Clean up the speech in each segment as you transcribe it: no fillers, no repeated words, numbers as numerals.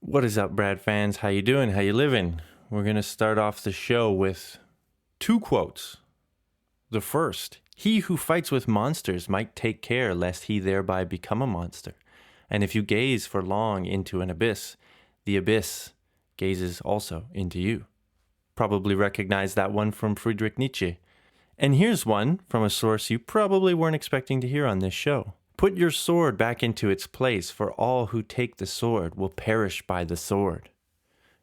What is up, Brad fans? How you doing? How you living? We're going to start off the show with two quotes. The first, "He who fights with monsters might take care lest he thereby become a monster. And if you gaze for long into an abyss, the abyss gazes also into you." Probably recognize that one from Friedrich Nietzsche. And here's one from a source you probably weren't expecting to hear on this show. "Put your sword back into its place, for all who take the sword will perish by the sword."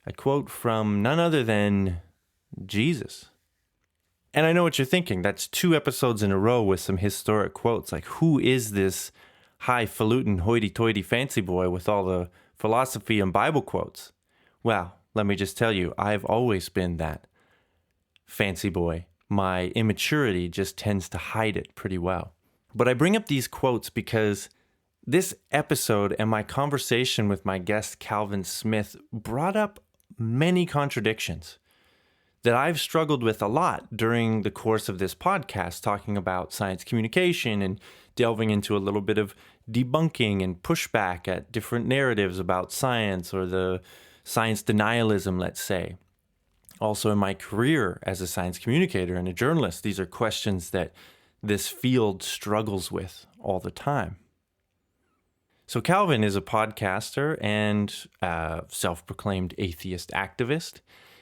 A quote from none other than Jesus. And I know what you're thinking. That's 2 episodes in a row with some historic quotes. Like, who is this highfalutin, hoity-toity fancy boy with all the philosophy and Bible quotes? Well, let me just tell you, I've always been that fancy boy. My immaturity just tends to hide it pretty well. But I bring up these quotes because this episode and my conversation with my guest Calvin Smith brought up many contradictions that I've struggled with a lot during the course of this podcast, talking about science communication and delving into a little bit of debunking and pushback at different narratives about science or the science denialism, let's say. Also in my career as a science communicator and a journalist, these are questions that this field struggles with all the time. So Calvin is a podcaster and a self-proclaimed atheist activist.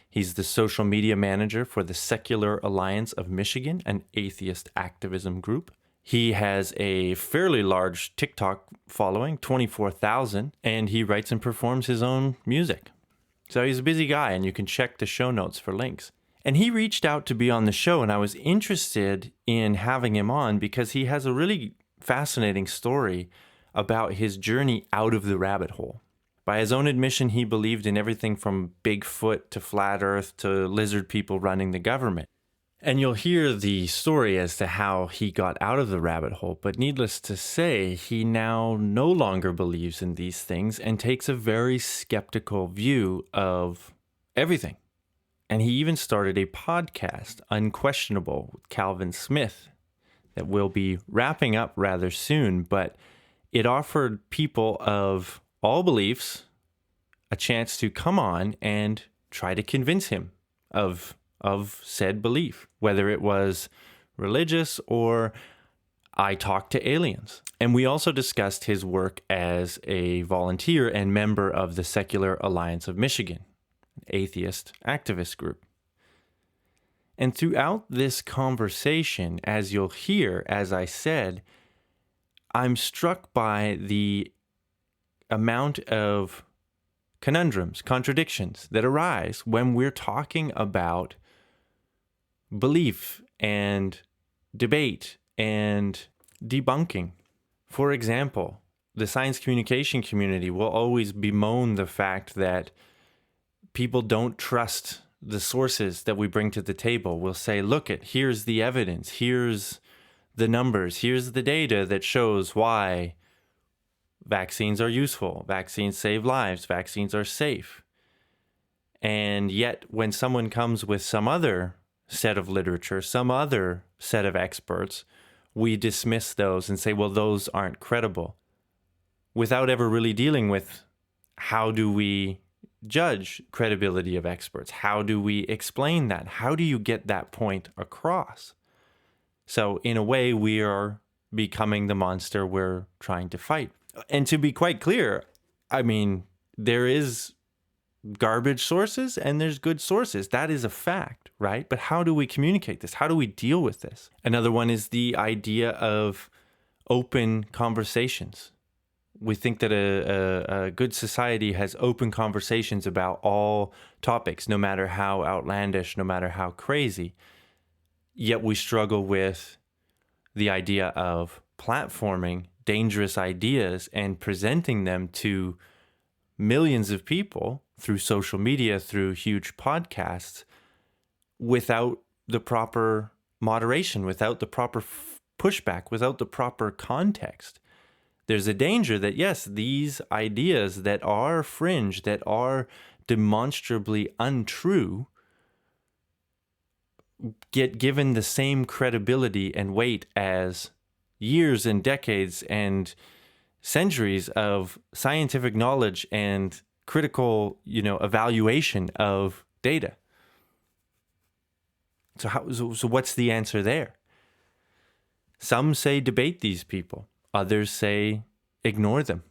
He's the social media manager for the Secular Alliance of Michigan, an atheist activism group. He has a fairly large TikTok following, 24,000, and he writes and performs his own music. So he's a busy guy, and you can check the show notes for links. And he reached out to be on the show, and I was interested in having him on because he has a really fascinating story about his journey out of the rabbit hole. By his own admission, he believed in everything from Bigfoot to flat Earth to lizard people running the government. And you'll hear the story as to how he got out of the rabbit hole, but needless to say, he now no longer believes in these things and takes a very skeptical view of everything. And he even started a podcast, Unquestionable, with Calvin Smith, that will be wrapping up rather soon. But it offered people of all beliefs a chance to come on and try to convince him of said belief, whether it was religious or I talked to aliens. And we also discussed his work as a volunteer and member of the Secular Alliance of Michigan, atheist activist group. And throughout this conversation, as you'll hear, as I said, I'm struck by the amount of conundrums, contradictions that arise when we're talking about belief and debate and debunking. For example, the science communication community will always bemoan the fact that people don't trust the sources that we bring to the table. We'll say, here's the evidence, here's the numbers, here's the data that shows why vaccines are useful, vaccines save lives, vaccines are safe. And yet, when someone comes with some other set of literature, some other set of experts, we dismiss those and say, well, those aren't credible, without ever really dealing with how do we judge credibility of experts? How do we explain that? How do you get that point across? So in a way, we are becoming the monster we're trying to fight. And to be quite clear, I mean, there is garbage sources and there's good sources. That is a fact, right? But how do we communicate this? How do we deal with this? Another one is the idea of open conversations. We think that a good society has open conversations about all topics, no matter how outlandish, no matter how crazy. Yet we struggle with the idea of platforming dangerous ideas and presenting them to millions of people through social media, through huge podcasts, without the proper moderation, without the proper pushback, without the proper context. There's a danger that, yes, these ideas that are fringe, that are demonstrably untrue, get given the same credibility and weight as years and decades and centuries of scientific knowledge and critical, evaluation of data. So what's the answer there? Some say debate these people. Others say ignore them.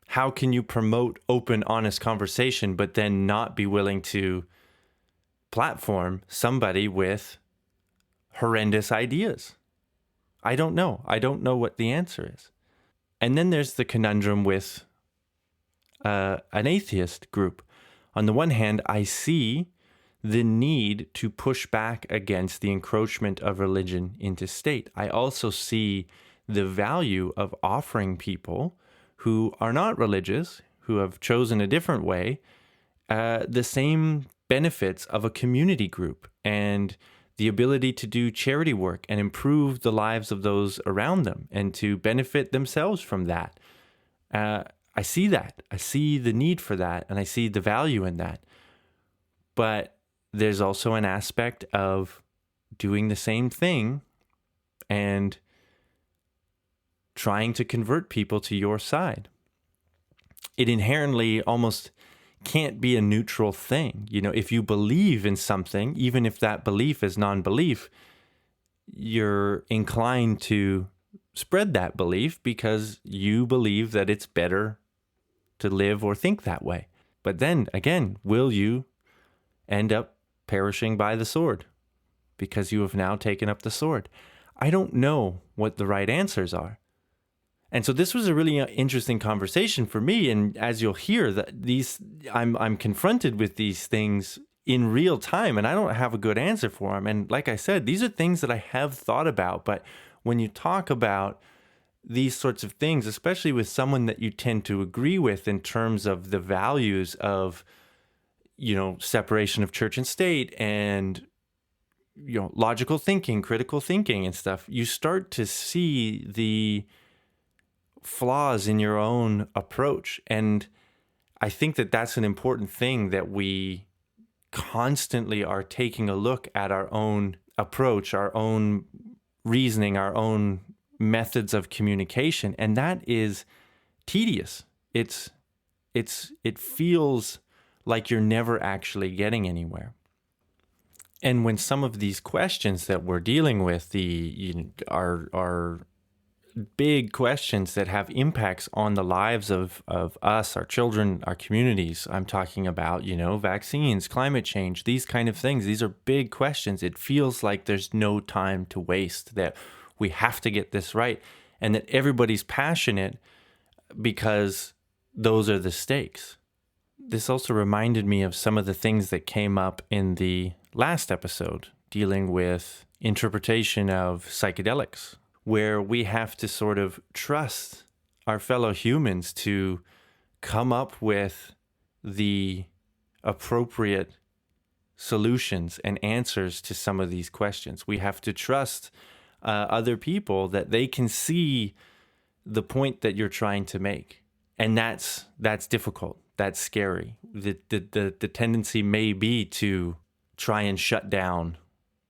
How can you promote open, honest conversation, but then not be willing to platform somebody with horrendous ideas? I don't know. I don't know what the answer is. And then there's the conundrum with an atheist group. On the one hand, I see the need to push back against the encroachment of religion into state. I also see the value of offering people who are not religious, who have chosen a different way, the same benefits of a community group and the ability to do charity work and improve the lives of those around them and to benefit themselves from that. I see that. I see the need for that, and I see the value in that. But there's also an aspect of doing the same thing and trying to convert people to your side. It inherently almost can't be a neutral thing. If you believe in something, even if that belief is non-belief, you're inclined to spread that belief because you believe that it's better to live or think that way. But then again, will you end up perishing by the sword because you have now taken up the sword? I don't know what the right answers are. And so this was a really interesting conversation for me. And as you'll hear, that I'm confronted with these things in real time, and I don't have a good answer for them. And like I said, these are things that I have thought about. But when you talk about these sorts of things, especially with someone that you tend to agree with in terms of the values of, separation of church and state and, logical thinking, critical thinking and stuff, you start to see the flaws in your own approach. And I think that that's an important thing, that we constantly are taking a look at our own approach, our own reasoning, our own methods of communication. And that is tedious. It feels like you're never actually getting anywhere. And when some of these questions that we're dealing with, are big questions that have impacts on the lives of us, our children, our communities. I'm talking about, vaccines, climate change, these kind of things. These are big questions. It feels like there's no time to waste, that we have to get this right, and that everybody's passionate because those are the stakes. This also reminded me of some of the things that came up in the last episode dealing with interpretation of psychedelics, where we have to sort of trust our fellow humans to come up with the appropriate solutions and answers to some of these questions. We have to trust other people that they can see the point that you're trying to make. And that's difficult. That's scary. The tendency may be to try and shut down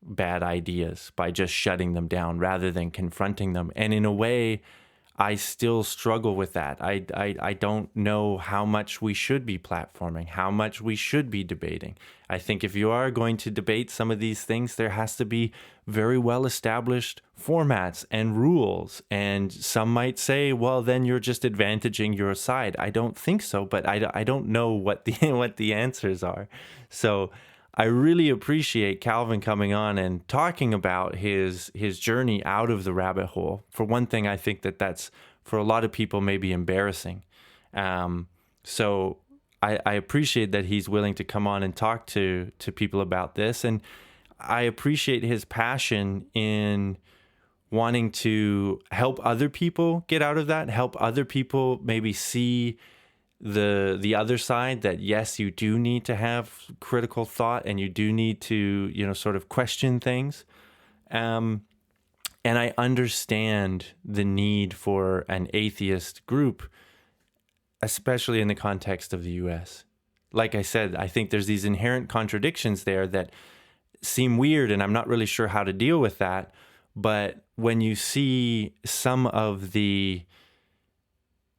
bad ideas by just shutting them down rather than confronting them. And in a way, I still struggle with that. I don't know how much we should be platforming, how much we should be debating. I think if you are going to debate some of these things, there has to be very well established formats and rules. And some might say, well, then you're just advantaging your side. I don't think so, but I don't know what the answers are. So I really appreciate Calvin coming on and talking about his journey out of the rabbit hole. For one thing, I think that's, for a lot of people, maybe embarrassing. So I appreciate that he's willing to come on and talk to people about this. And I appreciate his passion in wanting to help other people get out of that, help other people maybe see the other side, that yes, you do need to have critical thought and you do need to, sort of question things. And I understand the need for an atheist group, especially in the context of the US. Like I said, I think there's these inherent contradictions there that seem weird, and I'm not really sure how to deal with that. But when you see some of the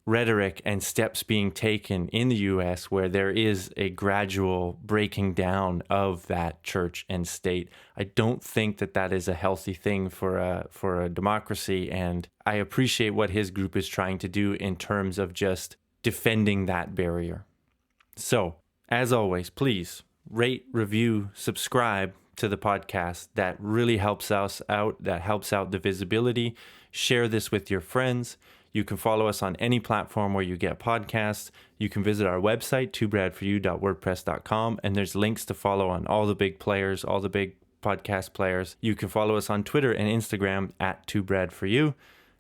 rhetoric and steps being taken in the US where there is a gradual breaking down of that church and state. I don't think that that is a healthy thing for a democracy, and I appreciate what his group is trying to do in terms of just defending that barrier. So, as always, please rate, review, subscribe to the podcast. That really helps us out. That helps out the visibility. Share this with your friends. You can follow us on any platform where you get podcasts. You can visit our website, twobradforyou.wordpress.com, and there's links to follow on all the big players, all the big podcast players. You can follow us on Twitter and Instagram at twobradforyou.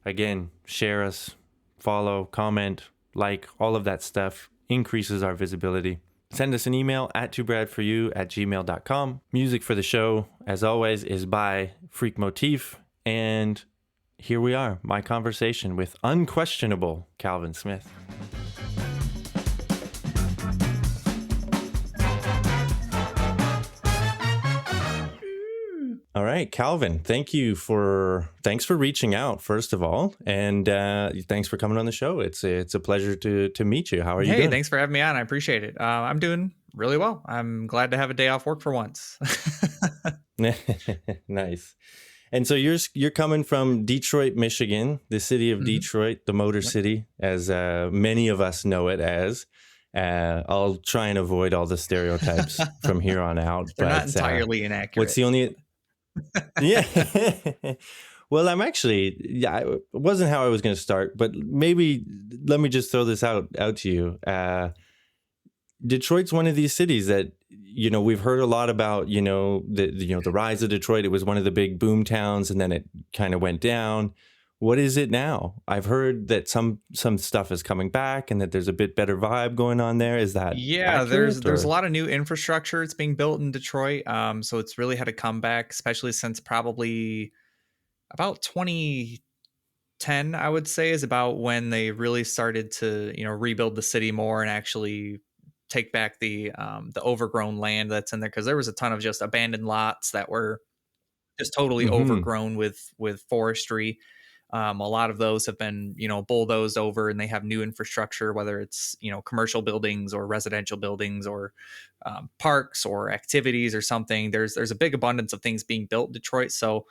Again, share us, follow, comment, like, all of that stuff increases our visibility. Send us an email at twobradforyou@gmail.com. Music for the show, as always, is by Freak Motif, and here we are, my conversation with unquestionable Calvin Smith. All right, Calvin, thanks for reaching out, first of all, and thanks for coming on the show. It's a pleasure to meet you. How are you doing? Hey, thanks for having me on. I appreciate it. I'm doing really well. I'm glad to have a day off work for once. Nice. And so you're coming from Detroit, Michigan, the city of Detroit, the Motor City, as many of us know it as. I'll try and avoid all the stereotypes from here on out. They're not entirely inaccurate. What's the only... Yeah. Well, it wasn't how I was going to start, but maybe let me just throw this out to you. Detroit's one of these cities that, we've heard a lot about, the rise of Detroit. It was one of the big boom towns, and then it kind of went down. What is it now? I've heard that some stuff is coming back and that there's a bit better vibe going on there. Is that accurate, there's a lot of new infrastructure that's being built in Detroit. So it's really had a comeback, especially since probably about 2010, I would say, is about when they really started to, rebuild the city more and actually take back the overgrown land that's in there, because there was a ton of just abandoned lots that were just totally overgrown with forestry. A lot of those have been, bulldozed over, and they have new infrastructure, whether it's, commercial buildings or residential buildings or parks or activities or something. There's a big abundance of things being built in Detroit. So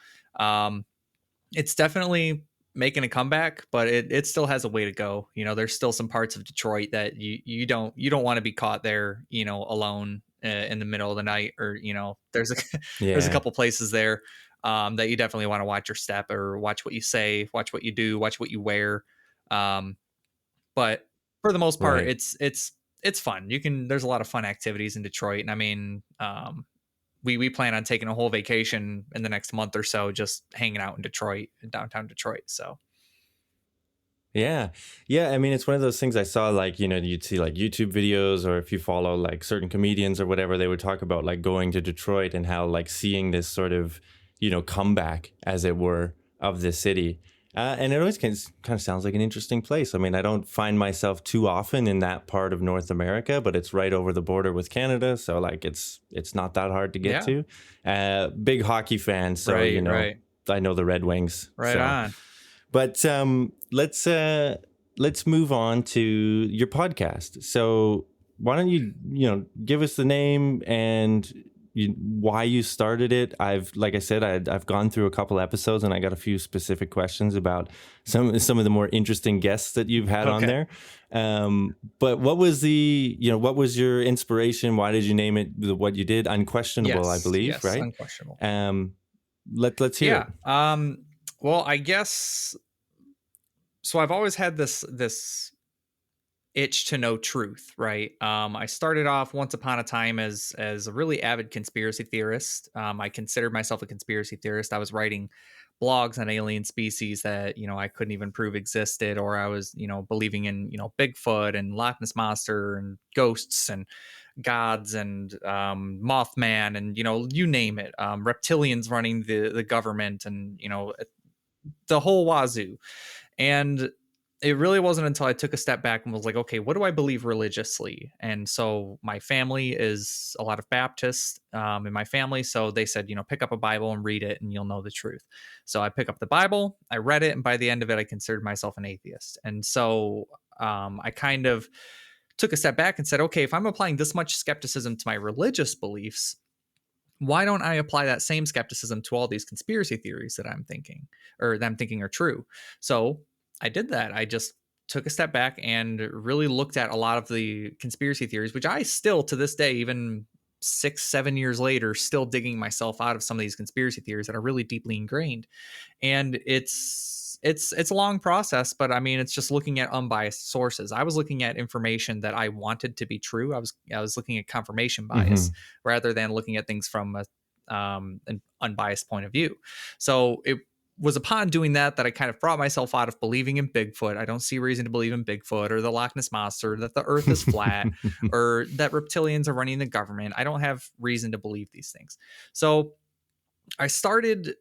it's definitely making a comeback, but it still has a way to go. There's still some parts of Detroit that you don't want to be caught there, alone in the middle of the night, or, there's a couple places there that you definitely want to watch your step, or watch what you say, watch what you do, watch what you wear. But for the most part, it's fun. There's a lot of fun activities in Detroit. And I mean, we plan on taking a whole vacation in the next month or so, just hanging out in Detroit, in downtown Detroit. So. Yeah. I mean, it's one of those things I saw, like, you'd see like YouTube videos, or if you follow like certain comedians or whatever, they would talk about like going to Detroit and how like seeing this sort of, comeback, as it were, of the city. And it always kind of sounds like an interesting place. I mean, I don't find myself too often in that part of North America, but it's right over the border with Canada. So like it's not that hard to get to. Big hockey fan. So, I know the Red Wings. Right on. But let's move on to your podcast. So why don't you give us the name and why you started it. Like I said, I've gone through a couple episodes, and I got a few specific questions about some of the more interesting guests that you've had on there. But what was what was your inspiration? Why did you name it what you did? Unquestionable, I believe, right? Unquestionable. Let's hear it. Well, I guess so. I've always had this itch to know truth, right? I started off once upon a time as a really avid conspiracy theorist. I considered myself a conspiracy theorist. I was writing blogs on alien species that, I couldn't even prove existed, or I was, believing in, Bigfoot and Loch Ness Monster and ghosts and gods and Mothman and, you name it. Reptilians running the government and, the whole wazoo. And it really wasn't until I took a step back and was like, okay, what do I believe religiously? And so my family is a lot of Baptists in my family. So they said, pick up a Bible and read it and you'll know the truth. So I pick up the Bible, I read it, and by the end of it, I considered myself an atheist. And so I kind of took a step back and said, okay, if I'm applying this much skepticism to my religious beliefs, why don't I apply that same skepticism to all these conspiracy theories that I'm thinking are true? So I did that. I just took a step back and really looked at a lot of the conspiracy theories, which I still to this day, even 6-7 years later, still digging myself out of some of these conspiracy theories that are really deeply ingrained. And it's a long process, but I mean, it's just looking at unbiased sources. I was looking at information that I wanted to be true. I was looking at confirmation bias rather than looking at things from an unbiased point of view. So it was upon doing that I kind of brought myself out of believing in Bigfoot. I don't see reason to believe in Bigfoot or the Loch Ness Monster, that the earth is flat or that reptilians are running the government. I don't have reason to believe these things. So I started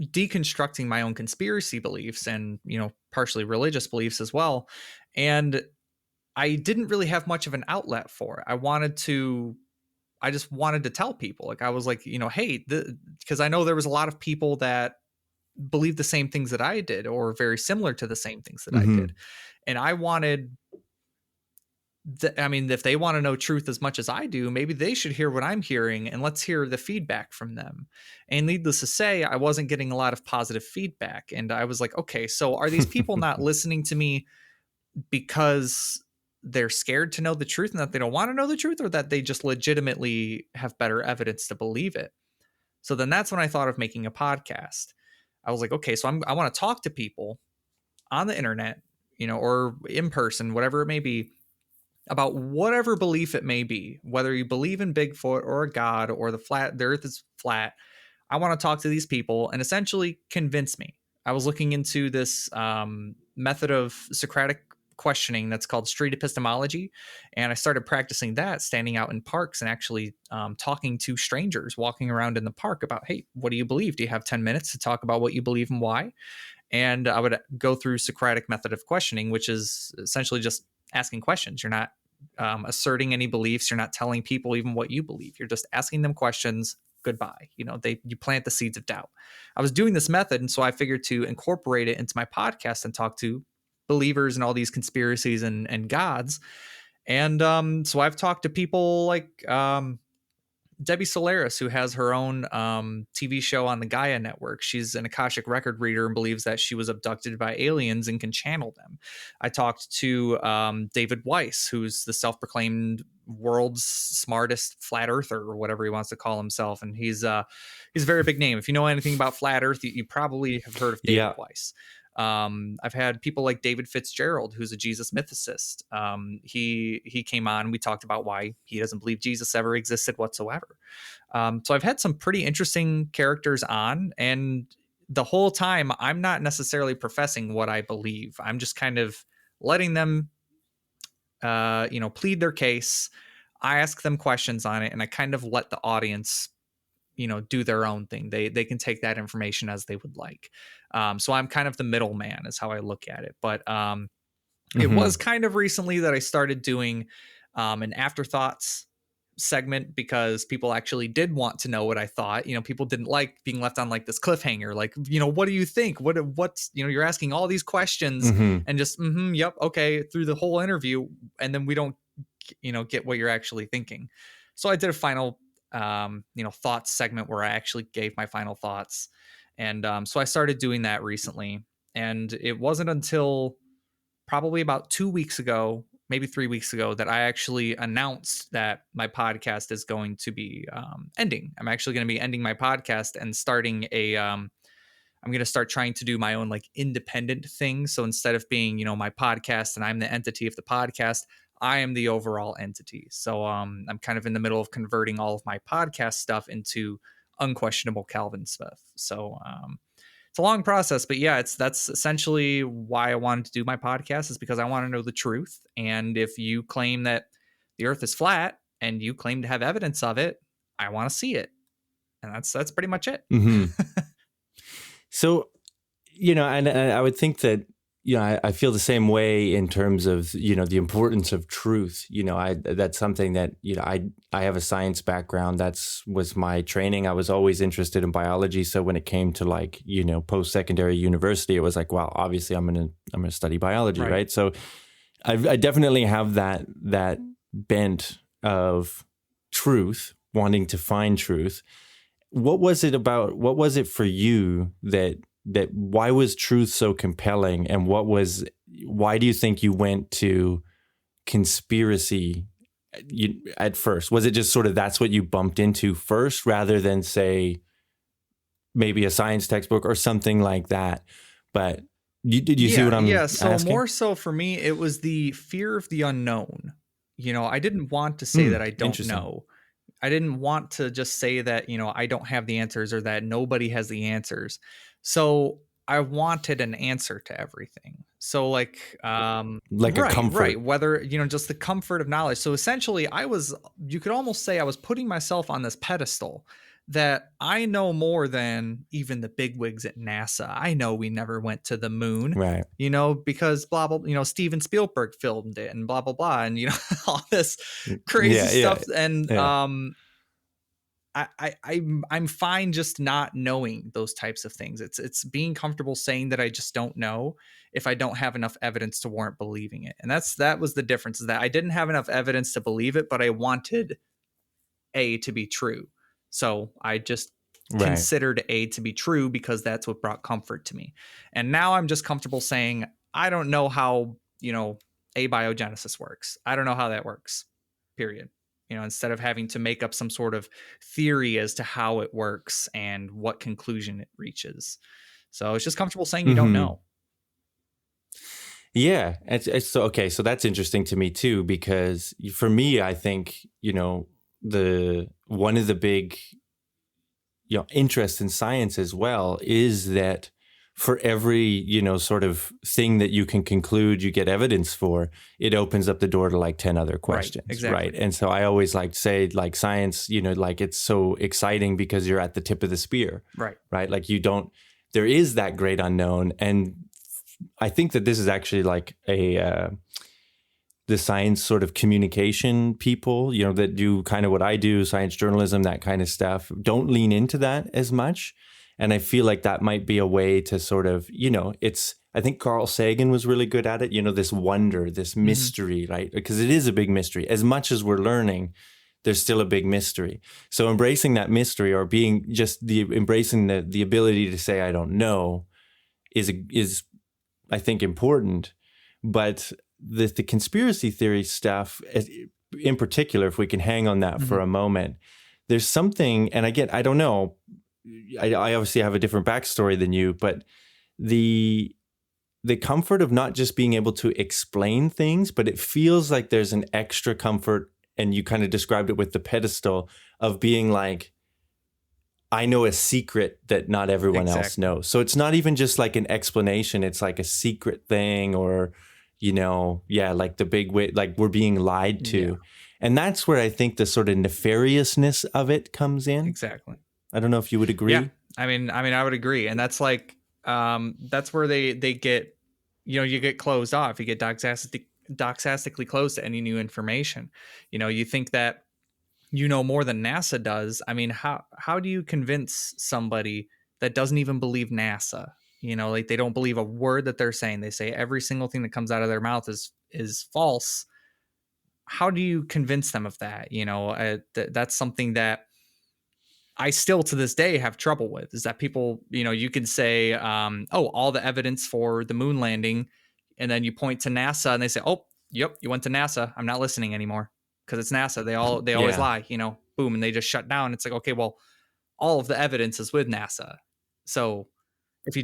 deconstructing my own conspiracy beliefs and, partially religious beliefs as well. And I didn't really have much of an outlet for it. I just wanted to tell people, like, I was like, hey, because I know there was a lot of people that believe the same things that I did or very similar to the same things that I did. And I wanted, if they want to know truth as much as I do, maybe they should hear what I'm hearing and let's hear the feedback from them. And needless to say, I wasn't getting a lot of positive feedback. And I was like, okay, so are these people not listening to me because they're scared to know the truth and that they don't want to know the truth, or that they just legitimately have better evidence to believe it? So then that's when I thought of making a podcast. I was like, okay, so I want to talk to people on the internet, or in person, whatever it may be, about whatever belief it may be, whether you believe in Bigfoot or a god or the earth is flat. I want to talk to these people and essentially convince me. I was looking into this method of Socratic questioning that's called street epistemology. And I started practicing that, standing out in parks and actually talking to strangers walking around in the park about, hey, what do you believe? Do you have 10 minutes to talk about what you believe and why? And I would go through Socratic method of questioning, which is essentially just asking questions. You're not asserting any beliefs. You're not telling people even what you believe. You're just asking them questions. Goodbye. You plant the seeds of doubt. I was doing this method, and so I figured to incorporate it into my podcast and talk to believers in all these conspiracies and gods. And so I've talked to people like Debbie Solaris, who has her own TV show on the Gaia Network. She's an Akashic record reader and believes that she was abducted by aliens and can channel them. I talked to David Weiss, who's the self-proclaimed world's smartest flat earther, or whatever he wants to call himself. And he's a very big name. If you know anything about flat earth, you probably have heard of David Weiss. I've had people like David Fitzgerald, who's a Jesus mythicist. He came on, we talked about why he doesn't believe Jesus ever existed whatsoever. So I've had some pretty interesting characters on, and the whole time I'm not necessarily professing what I believe. I'm just kind of letting them, plead their case. I ask them questions on it, and I kind of let the audience do their own thing. They can take that information as they would like. So I'm kind of the middleman is how I look at it. But it was kind of recently that I started doing an afterthoughts segment, because people actually did want to know what I thought. People didn't like being left on like this cliffhanger, like, what do you think? What's, you're asking all these questions and just, yep. Okay. Through the whole interview. And then we don't, get what you're actually thinking. So I did a final thoughts segment where I actually gave my final thoughts. And so I started doing that recently. And it wasn't until probably about 2 weeks ago, maybe 3 weeks ago, that I actually announced that my podcast is going to be ending. I'm actually going to be ending my podcast and starting I'm going to start trying to do my own like independent thing. So instead of being, my podcast and I'm the entity of the podcast, I am the overall entity. So I'm kind of in the middle of converting all of my podcast stuff into Unquestionable Calvin Smith. So it's a long process, but yeah, that's essentially why I wanted to do my podcast, is because I want to know the truth. And if you claim that the earth is flat and you claim to have evidence of it, I want to see it. And that's pretty much it. So, and I would think that, I feel the same way in terms of, the importance of truth. That's something that, I have a science background. Was my training. I was always interested in biology. So when it came to like, post-secondary university, it was like, well, obviously I'm going to study biology. Right. So I definitely have that bent of truth, wanting to find truth. What was it for you that why was truth so compelling, and why do you think you went to conspiracy at first? Was it just sort of that's what you bumped into first, rather than say maybe a science textbook or something like that? But did you see what I'm So asking? more so for me, it was the fear of the unknown. I didn't want to say that I don't know. I didn't want to just say that, I don't have the answers or that nobody has the answers. So I wanted an answer to everything. So like Like a comfort. right, whether, just the comfort of knowledge. So essentially you could almost say I was putting myself on this pedestal that I know more than even the bigwigs at NASA. I know we never went to the moon, Right. because blah blah, Steven Spielberg filmed it and blah blah blah, and all this crazy stuff. And I'm fine just not knowing those types of things. It's being comfortable saying that I just don't know if I don't have enough evidence to warrant believing it. And that was the difference, is that I didn't have enough evidence to believe it, but I wanted A to be true. So I just considered A to be true because that's what brought comfort to me. And now I'm just comfortable saying, I don't know how, abiogenesis works. I don't know how that works, period. Instead of having to make up some sort of theory as to how it works and what conclusion it reaches. So it's just comfortable saying you don't know. Yeah. It's so, okay. So that's interesting to me too, because for me, I think, one of the big, interest in science as well is that for every, sort of thing that you can conclude, you get evidence for, it opens up the door to like 10 other questions. Right, exactly. Right. And so I always like to say, like, science, like it's so exciting because you're at the tip of the spear. Right. Right. Like there is that great unknown. And I think that this is actually like the science sort of communication people, that do kind of what I do, science journalism, that kind of stuff, don't lean into that as much. And I feel like that might be a way to sort of, I think Carl Sagan was really good at it, this wonder, this mystery, right? Because it is a big mystery. As much as we're learning, there's still a big mystery. So embracing that mystery, or being just embracing the ability to say, I don't know, is I think important. But the conspiracy theory stuff in particular, if we can hang on that for a moment, there's something, and again, I don't know, I obviously have a different backstory than you, but the comfort of not just being able to explain things, but it feels like there's an extra comfort, and you kind of described it with the pedestal of being like, I know a secret that not everyone else knows. So it's not even just like an explanation, it's like a secret thing, or like the big way, like we're being lied to. Yeah. And that's where I think the sort of nefariousness of it comes in. Exactly. I don't know if you would agree. Yeah, I mean, I would agree. And that's like, that's where they get, you get closed off. You get doxastically closed to any new information. You think that more than NASA does. I mean, how do you convince somebody that doesn't even believe NASA? Like they don't believe a word that they're saying. They say every single thing that comes out of their mouth is false. How do you convince them of that? That's something that I still to this day have trouble with, is that people, you can say, all the evidence for the moon landing. And then you point to NASA and they say, oh, yep, you went to NASA. I'm not listening anymore because it's NASA. They always lie, boom. And they just shut down. It's like, okay, well, all of the evidence is with NASA. So if you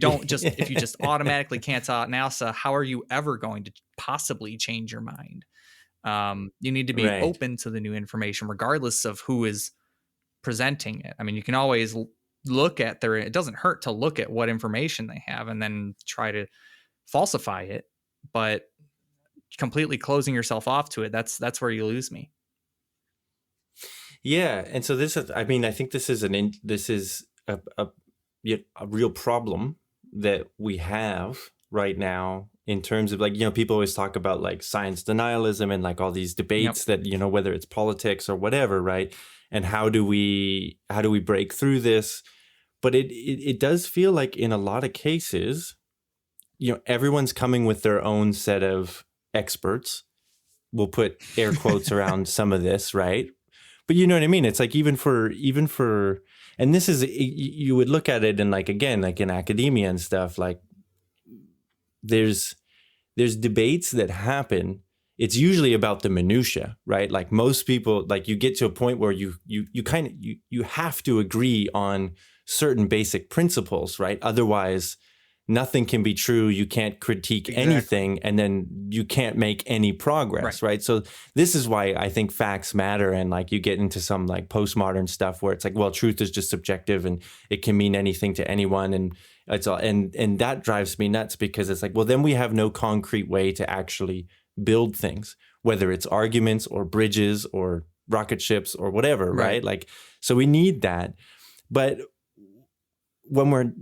just automatically cancel out NASA, how are you ever going to possibly change your mind? You need to be open to the new information, regardless of who is presenting it. I mean, you can always look at it doesn't hurt to look at what information they have and then try to falsify it, but completely closing yourself off to it, that's where you lose me. Yeah. And so I think this is a real problem that we have right now, in terms of like, people always talk about like science denialism and like all these debates that, whether it's politics or whatever, right? And how do we break through this? But it does feel like in a lot of cases, everyone's coming with their own set of experts. We'll put air quotes around some of this, right? But you know what I mean? It's like even for, and this is, you would look at it and like, again, like in academia and stuff, like there's debates that happen. It's usually about the minutia, right? Like most people, like you get to a point where you have to agree on certain basic principles, right? Otherwise, nothing can be true. You can't critique anything, and then you can't make any progress, right? So this is why I think facts matter, and like you get into some like postmodern stuff where it's like, well, truth is just subjective and it can mean anything to anyone, and it's all, and that drives me nuts because it's like, well, then we have no concrete way to actually build things, whether it's arguments or bridges or rocket ships or whatever, right? Like, so we need that, but when we're,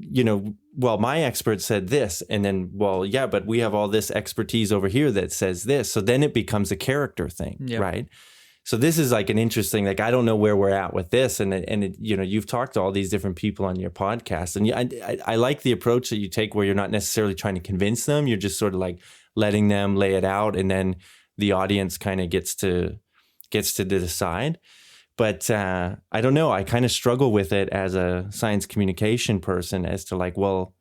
well, my expert said this, and then, well, yeah, but we have all this expertise over here that says this. So then it becomes a character thing, right? So this is like an interesting, like, I don't know where we're at with this. And it, you've talked to all these different people on your podcast, and I like the approach that you take where you're not necessarily trying to convince them. You're just sort of like letting them lay it out, and then the audience kind of gets to decide. But I don't know. I kind of struggle with it as a science communication person as to like, well,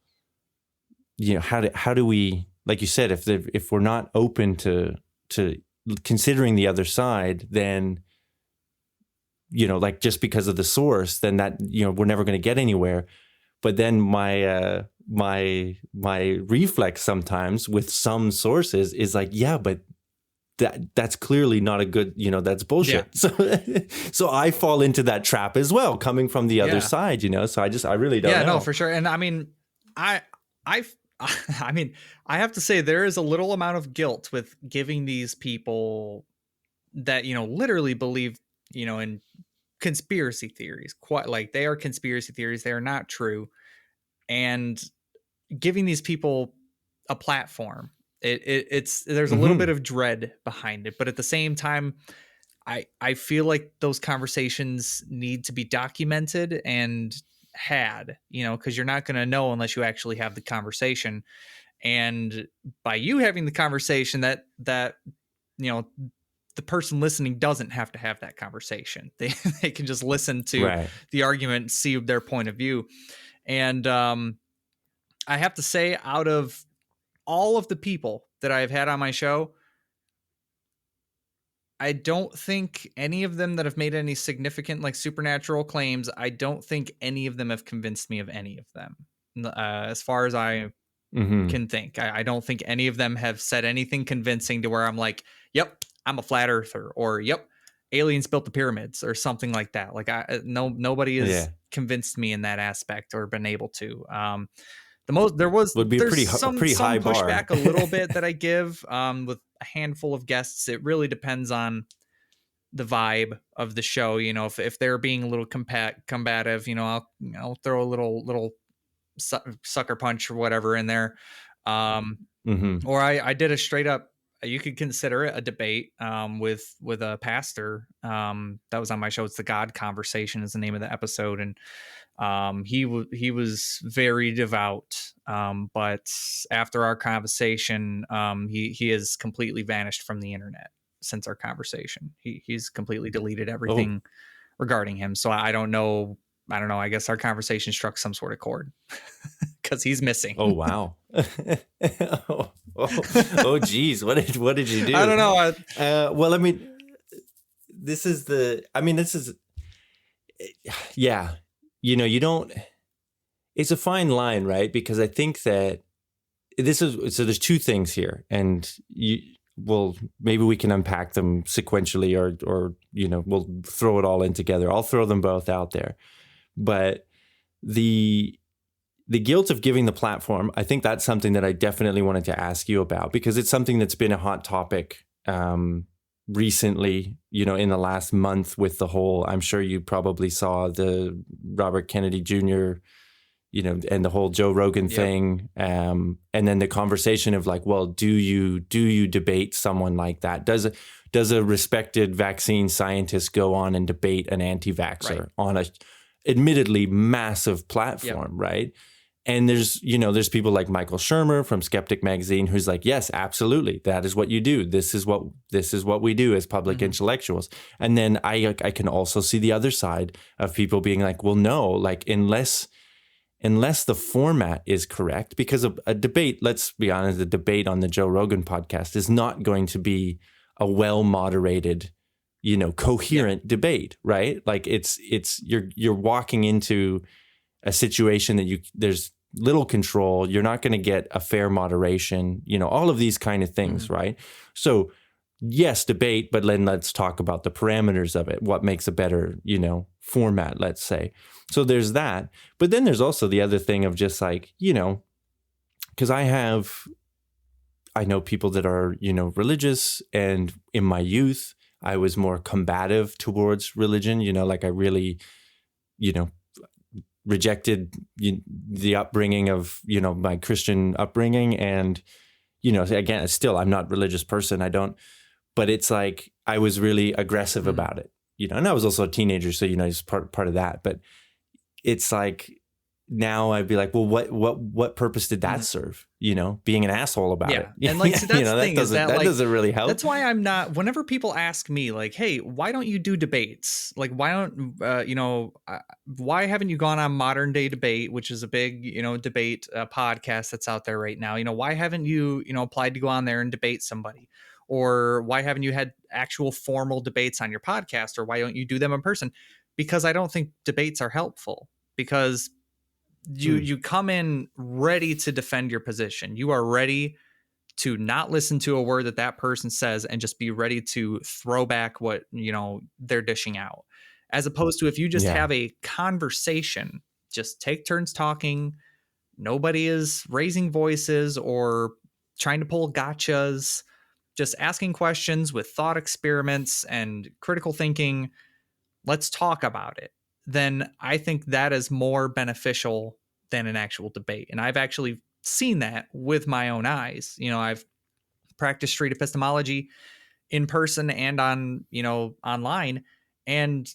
how do we, like you said, if we're not open to considering the other side, then, like just because of the source, then that, we're never going to get anywhere. But then my reflex sometimes with some sources is like, yeah, but that's clearly not a good, that's bullshit. Yeah. So I fall into that trap as well, coming from the other side, so I really don't know. Yeah, no, for sure. And I mean, I mean, I have to say there is a little amount of guilt with giving these people that, literally believe, in conspiracy theories, quite like they are conspiracy theories. They are not true. And giving these people a platform, it's there's a little bit of dread behind it, but at the same time, I feel like those conversations need to be documented and had, because you're not going to know unless you actually have the conversation. And by you having the conversation, that the person listening doesn't have to have that conversation. They can just listen to the argument, see their point of view. And I have to say, out of all of the people that I've had on my show, I don't think any of them that have made any significant like supernatural claims, I don't think any of them have convinced me of any of them. As far as I can think, I don't think any of them have said anything convincing to where I'm like, yep, I'm a flat earther, or yep, aliens built the pyramids, or something like that. Like nobody has convinced me in that aspect or been able to. Would be a pretty high pushback bar. A little bit that I give with a handful of guests. It really depends on the vibe of the show. If they're being a little combative, I'll throw a little sucker punch or whatever in there. Or I did a straight up, you could consider it a debate with a pastor that was on my show. It's The God Conversation is the name of the episode, and he was very devout, but after our conversation, he has completely vanished from the internet since our conversation. He's completely deleted everything regarding him. So I don't know. I guess our conversation struck some sort of chord because he's missing. Oh, wow. Geez. What did you do? I don't know. Well, I mean, yeah. It's a fine line, right? Because I think that there's two things here, and maybe we can unpack them sequentially, or we'll throw it all in together. I'll throw them both out there. But the guilt of giving the platform, I think that's something that I definitely wanted to ask you about, because it's something that's been a hot topic recently, in the last month with the whole, I'm sure you probably saw the Robert Kennedy Jr., and the whole Joe Rogan thing. And then the conversation of like, well, do you debate someone like that? Does a respected vaccine scientist go on and debate an anti-vaxxer on a admittedly massive platform, right? And there's people like Michael Shermer from Skeptic Magazine who's like, yes, absolutely, that is what you do. This is what we do as public intellectuals. And then I can also see the other side of people being like, well, no, like unless the format is correct, because a debate, let's be honest, the debate on the Joe Rogan podcast is not going to be a well-moderated, coherent debate, right? Like it's you're walking into a situation that there's little control. You're not going to get a fair moderation, all of these kind of things, right? So yes, debate, but then let's talk about the parameters of it. What makes a better, format, let's say. So there's that. But then there's also the other thing of just like, because I know people that are, religious, and in my youth, I was more combative towards religion, like I really, rejected the upbringing of, my Christian upbringing. And, again, still, I'm not a religious person. But it's like, I was really aggressive about it, and I was also a teenager. So, it's part of that. But it's like, now I'd be like, well, what purpose did that serve? Being an asshole about it. And like, so that's the thing, that doesn't really help. That's why I'm not, whenever people ask me like, hey, why don't you do debates? Like, why don't, why haven't you gone on Modern Day Debate, which is a big, debate podcast that's out there right now? Why haven't you, applied to go on there and debate somebody? Or why haven't you had actual formal debates on your podcast? Or why don't you do them in person? Because I don't think debates are helpful, because you come in ready to defend your position. You are ready to not listen to a word that person says and just be ready to throw back what, they're dishing out. As opposed to if you just have a conversation, just take turns talking. Nobody is raising voices or trying to pull gotchas, just asking questions with thought experiments and critical thinking. Let's talk about it. Then I think that is more beneficial than an actual debate. And I've actually seen that with my own eyes. I've practiced street epistemology in person and on, online. And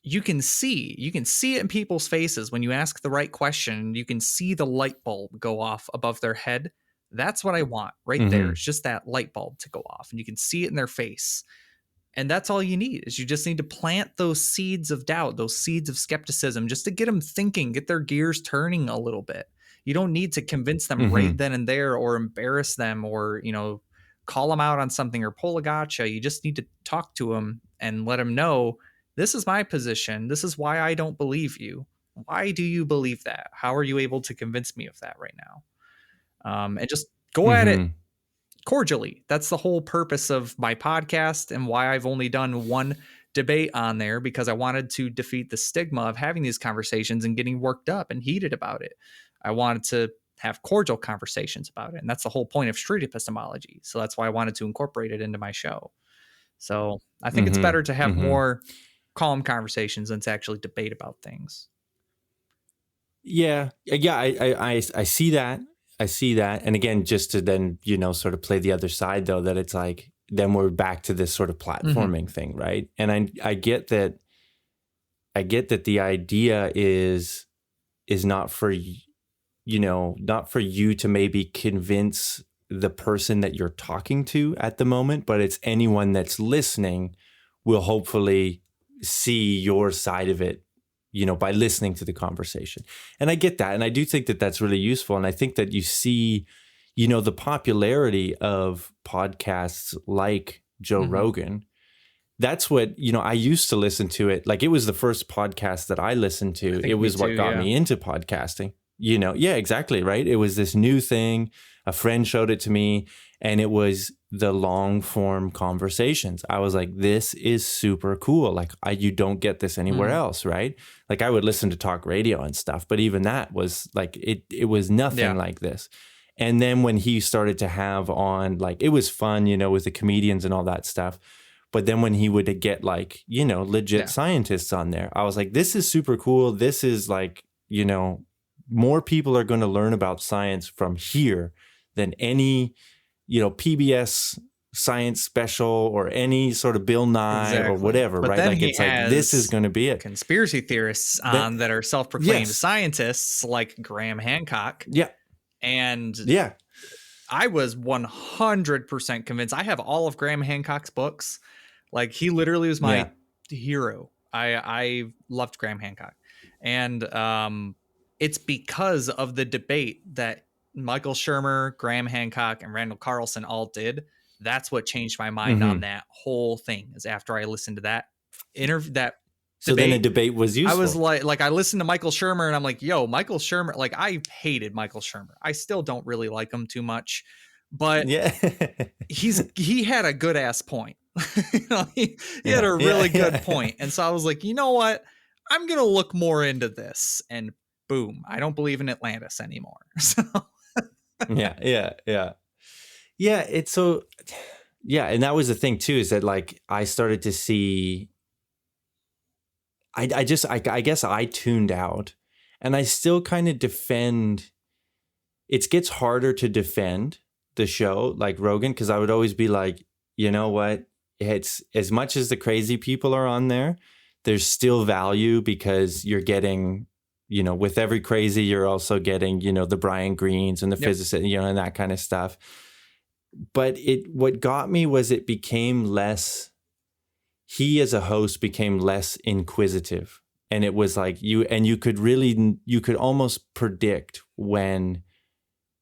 you can see it in people's faces when you ask the right question. You can see the light bulb go off above their head. That's what I want right there. It's just that light bulb to go off, and you can see it in their face. And that's all you need, is you just need to plant those seeds of doubt, those seeds of skepticism, just to get them thinking, get their gears turning a little bit. You don't need to convince them right then and there, or embarrass them, or, call them out on something or pull a gotcha. You just need to talk to them and let them know, this is my position. This is why I don't believe you. Why do you believe that? How are you able to convince me of that right now? And just go at it cordially. That's the whole purpose of my podcast, and why I've only done one debate on there, because I wanted to defeat the stigma of having these conversations and getting worked up and heated about it. I wanted to have cordial conversations about it. And that's the whole point of street epistemology. So that's why I wanted to incorporate it into my show. So I think it's better to have more calm conversations than to actually debate about things. Yeah. I see that. I see that. And again, just to then, sort of play the other side, though, that it's like, then we're back to this sort of platforming thing, right? And I get that the idea is not for, not for you to maybe convince the person that you're talking to at the moment, but it's anyone that's listening will hopefully see your side of it, by listening to the conversation. And I get that. And I do think that that's really useful. And I think that you see, the popularity of podcasts like Joe Rogan. That's what, I used to listen to it. Like, it was the first podcast that I listened to. It was what got me into podcasting. Yeah, exactly. Right. It was this new thing. A friend showed it to me, and it was the long form conversations. I was like, this is super cool. Like, you don't get this anywhere else. Right. Like, I would listen to talk radio and stuff, but even that was like, it was nothing like this. And then when he started to have on, like, it was fun, with the comedians and all that stuff. But then when he would get like, legit scientists on there, I was like, this is super cool. This is like, more people are going to learn about science from here than any, PBS science special or any sort of Bill Nye or whatever, But right? then Like he it's like this is has going to be it. conspiracy theorists But on that are self-proclaimed yes, scientists like Graham Hancock. yeah, And yeah, I was 100% convinced. I have all of Graham Hancock's books. Like he literally was yeah. my hero. I loved Graham Hancock. And it's because of the debate that Michael Shermer, Graham Hancock, and Randall Carlson all did. That's what changed my mind on that whole thing. Is after I listened to that interview, that So debate, then a debate was useful. I was like, I listened to Michael Shermer and I'm like, yo, Michael Shermer, like I hated Michael Shermer. I still don't really like him too much, but yeah, he had a good ass point. He had a really good point. And so I was like, you know what? I'm going to look more into this, and boom, I don't believe in Atlantis anymore. So yeah. It's so, yeah. And that was the thing too, is that like, I started to see, I guess I tuned out, and I still kind of defend. It gets harder to defend the show like Rogan, because I would always be like, you know what? It's as much as the crazy people are on there, there's still value because you're getting, you know, with every crazy, you're also getting, you know, the Brian Greens and the physicists, you know, and that kind of stuff. But what got me was it became less, he as a host became less inquisitive. And it was like you could almost predict when,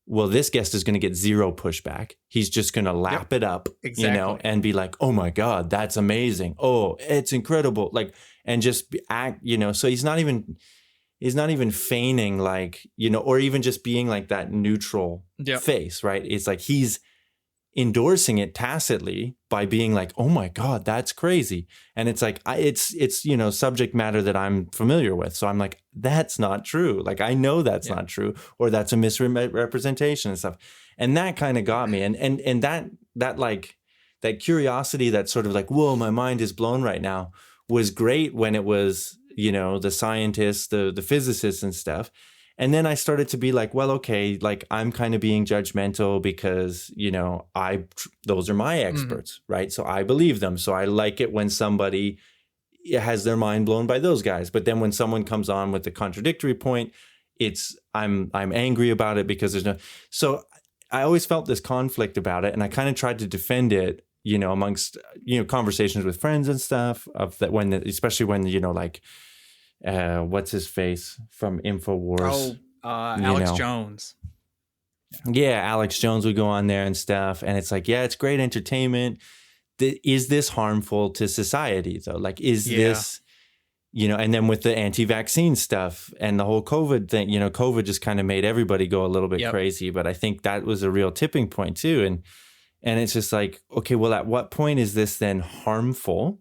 well, this guest is going to get zero pushback. He's just going to lap it up, you know, and be like, oh my God, that's amazing. Oh, it's incredible. Like, and just act, you know, so he's not even feigning, like, you know, or even just being like that neutral face, right? It's like he's endorsing it tacitly by being like, oh my God, that's crazy. And it's like, it's, you know, subject matter that I'm familiar with. So I'm like, that's not true. Like, I know that's not true, or that's a misrepresentation and stuff. And that kind of got me. And that like, that curiosity, that sort of like, whoa, my mind is blown right now, was great when it was, you know, the scientists, the physicists and stuff. And then I started to be like, well, okay, like I'm kind of being judgmental because, you know, those are my experts, right? So I believe them. So I like it when somebody has their mind blown by those guys. But then when someone comes on with a contradictory point, I'm angry about it because there's no. So I always felt this conflict about it, and I kind of tried to defend it, you know, amongst, you know, conversations with friends and stuff of that especially when, you know, like. What's his face from InfoWars? Alex Jones. Yeah, Alex Jones would go on there and stuff. And it's like, yeah, it's great entertainment. Is this harmful to society, though? Like, is this, you know, and then with the anti-vaccine stuff and the whole COVID thing, you know, COVID just kind of made everybody go a little bit crazy. But I think that was a real tipping point, too. And it's just like, okay, well, at what point is this then harmful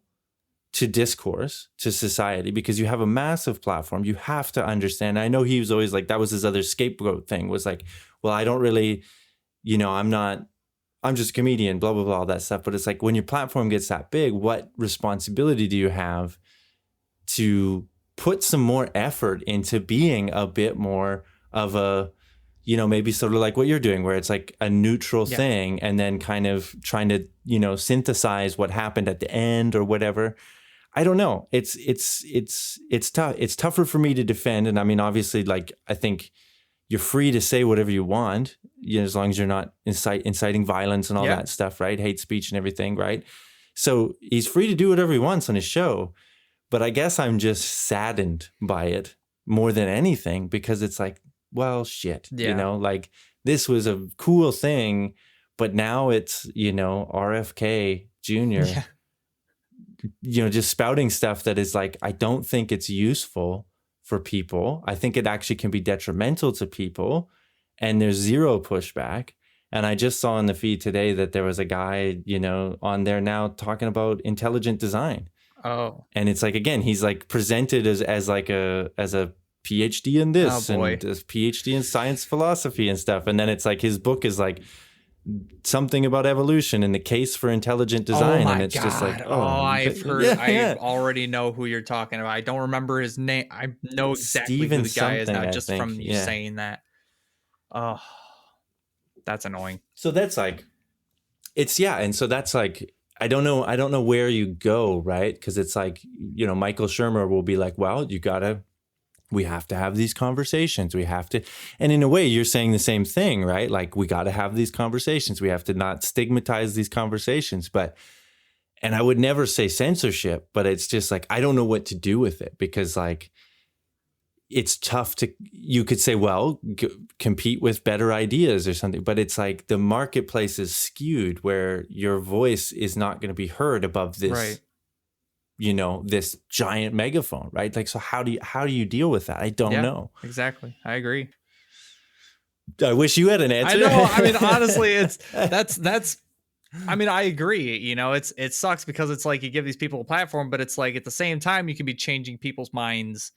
to discourse, to society? Because you have a massive platform. You have to understand. I know he was always like, that was his other scapegoat thing, was like, well, I don't really, you know, I'm just a comedian, blah, blah, blah, all that stuff. But it's like, when your platform gets that big, what responsibility do you have to put some more effort into being a bit more of a, you know, maybe sort of like what you're doing, where it's like a neutral thing, and then kind of trying to, you know, synthesize what happened at the end or whatever. I don't know. It's tough. It's tougher for me to defend. And I mean, obviously, like, I think you're free to say whatever you want, you know, as long as you're not inciting violence and all that stuff, right? Hate speech and everything, right? So he's free to do whatever he wants on his show. But I guess I'm just saddened by it more than anything, because it's like, well, shit, you know, like, this was a cool thing, but now it's, you know, RFK Jr., you know, just spouting stuff that is like, I don't think it's useful for people. I think it actually can be detrimental to people, and there's zero pushback. And I just saw in the feed today that there was a guy, you know, on there now talking about intelligent design. Oh, and it's like, again, he's like presented as a PhD in this and a PhD in science philosophy and stuff. And then it's like his book is like something about evolution and the case for intelligent design. And it's just like, I've heard, I already know who you're talking about. I don't remember his name. I know exactly who the guy is now, just from you saying that. Oh, that's annoying. So that's like, it's, yeah. And so that's like, I don't know where you go, right? Because it's like, Michael Shermer will be like, well, we have to have these conversations. We have to, and in a way, you're saying the same thing, right? Like, we got to have these conversations. We have to not stigmatize these conversations. And I would never say censorship, but it's just like, I don't know what to do with it, because like, it's tough you could say, well, compete with better ideas or something, but it's like the marketplace is skewed where your voice is not going to be heard above this, Right. This giant megaphone, right? Like, so how do you deal with that? I don't know. Exactly. I agree. I wish you had an answer. I know. I mean, honestly, that's I mean, I agree. It sucks because it's like you give these people a platform, but it's like at the same time you can be changing people's minds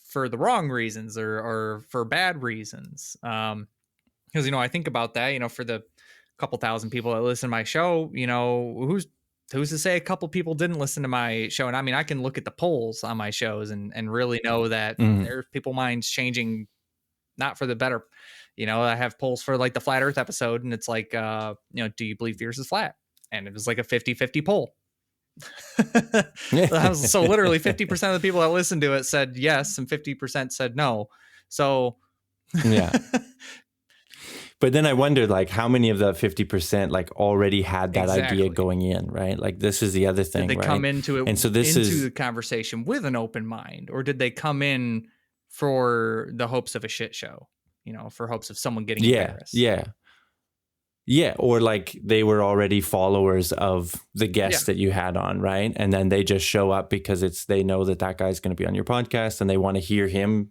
for the wrong reasons or for bad reasons. Because I think about that, for the couple thousand people that listen to my show, who's to say a couple people didn't listen to my show? And I mean, I can look at the polls on my shows and really know that there's people minds changing, not for the better. I have polls for like the flat earth episode, and it's like, do you believe the earth is flat? And it was like a 50-50 poll. So literally 50% of the people that listened to it said yes, and 50% said no. So yeah. But then I wondered, like, how many of the 50% like already had that idea going in, right? Like, this is the other thing. Did they right? come into it, and so this into is the conversation with an open mind, or did they come in for the hopes of a shit show? For hopes of someone getting embarrassed. Yeah, or like they were already followers of the guest that you had on, right? And then they just show up because they know that guy's going to be on your podcast, and they want to hear him,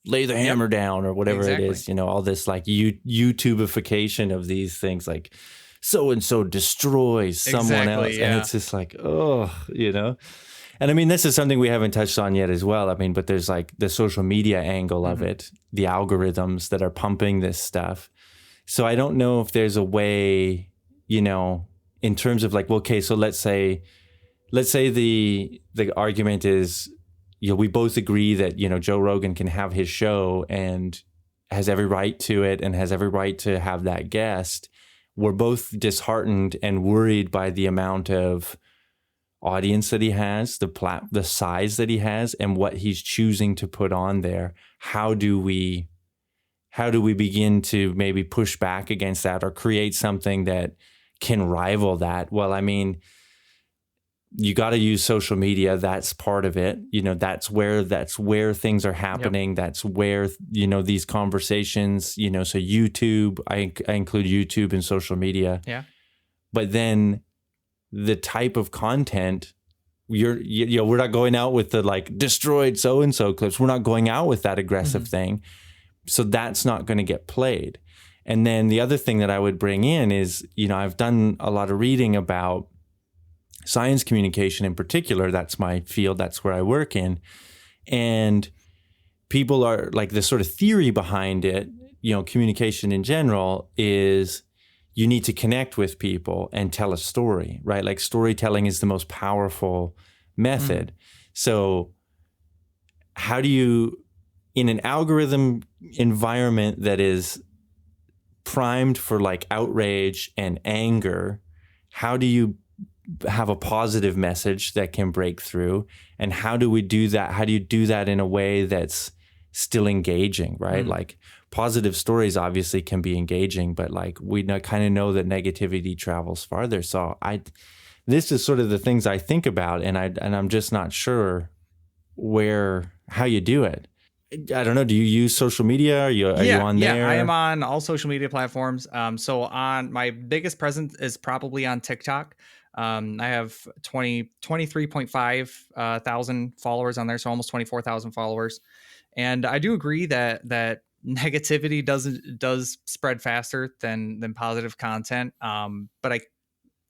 lay the hammer down or whatever it is, all this like YouTubeification of these things, like so-and-so destroys someone else. And it's just like, And I mean, this is something we haven't touched on yet as well. I mean, but there's like the social media angle of it, the algorithms that are pumping this stuff. So I don't know if there's a way, in terms of like, well, okay, so let's say the argument is, we both agree that, Joe Rogan can have his show and has every right to it and has every right to have that guest. We're both disheartened and worried by the amount of audience that he has, the size that he has, and what he's choosing to put on there. How do we begin to maybe push back against that or create something that can rival that? Well, I mean, you got to use social media. That's part of it. That's where things are happening. Yep. That's where, these conversations, so YouTube, I include YouTube in social media. Yeah. But then the type of content, we're not going out with the like destroyed so-and-so clips. We're not going out with that aggressive thing. So that's not going to get played. And then the other thing that I would bring in is, I've done a lot of reading about science communication in particular. That's my field. That's where I work in. And people are like, the sort of theory behind it, communication in general is you need to connect with people and tell a story, right? Like, storytelling is the most powerful method. So how do you, in an algorithm environment that is primed for like outrage and anger, how do you have a positive message that can break through? And how do we do that? How do you do that in a way that's still engaging, right? Like, positive stories obviously can be engaging, but like we kind of know that negativity travels farther. So this is sort of the things I think about, and I'm just not sure how you do it. I don't know. Do you use social media? Are you on there? Yeah, I am on all social media platforms. So on my biggest presence is probably on TikTok. I have 23.5 thousand followers on there, so almost 24,000 followers. And I do agree that negativity does spread faster than positive content. But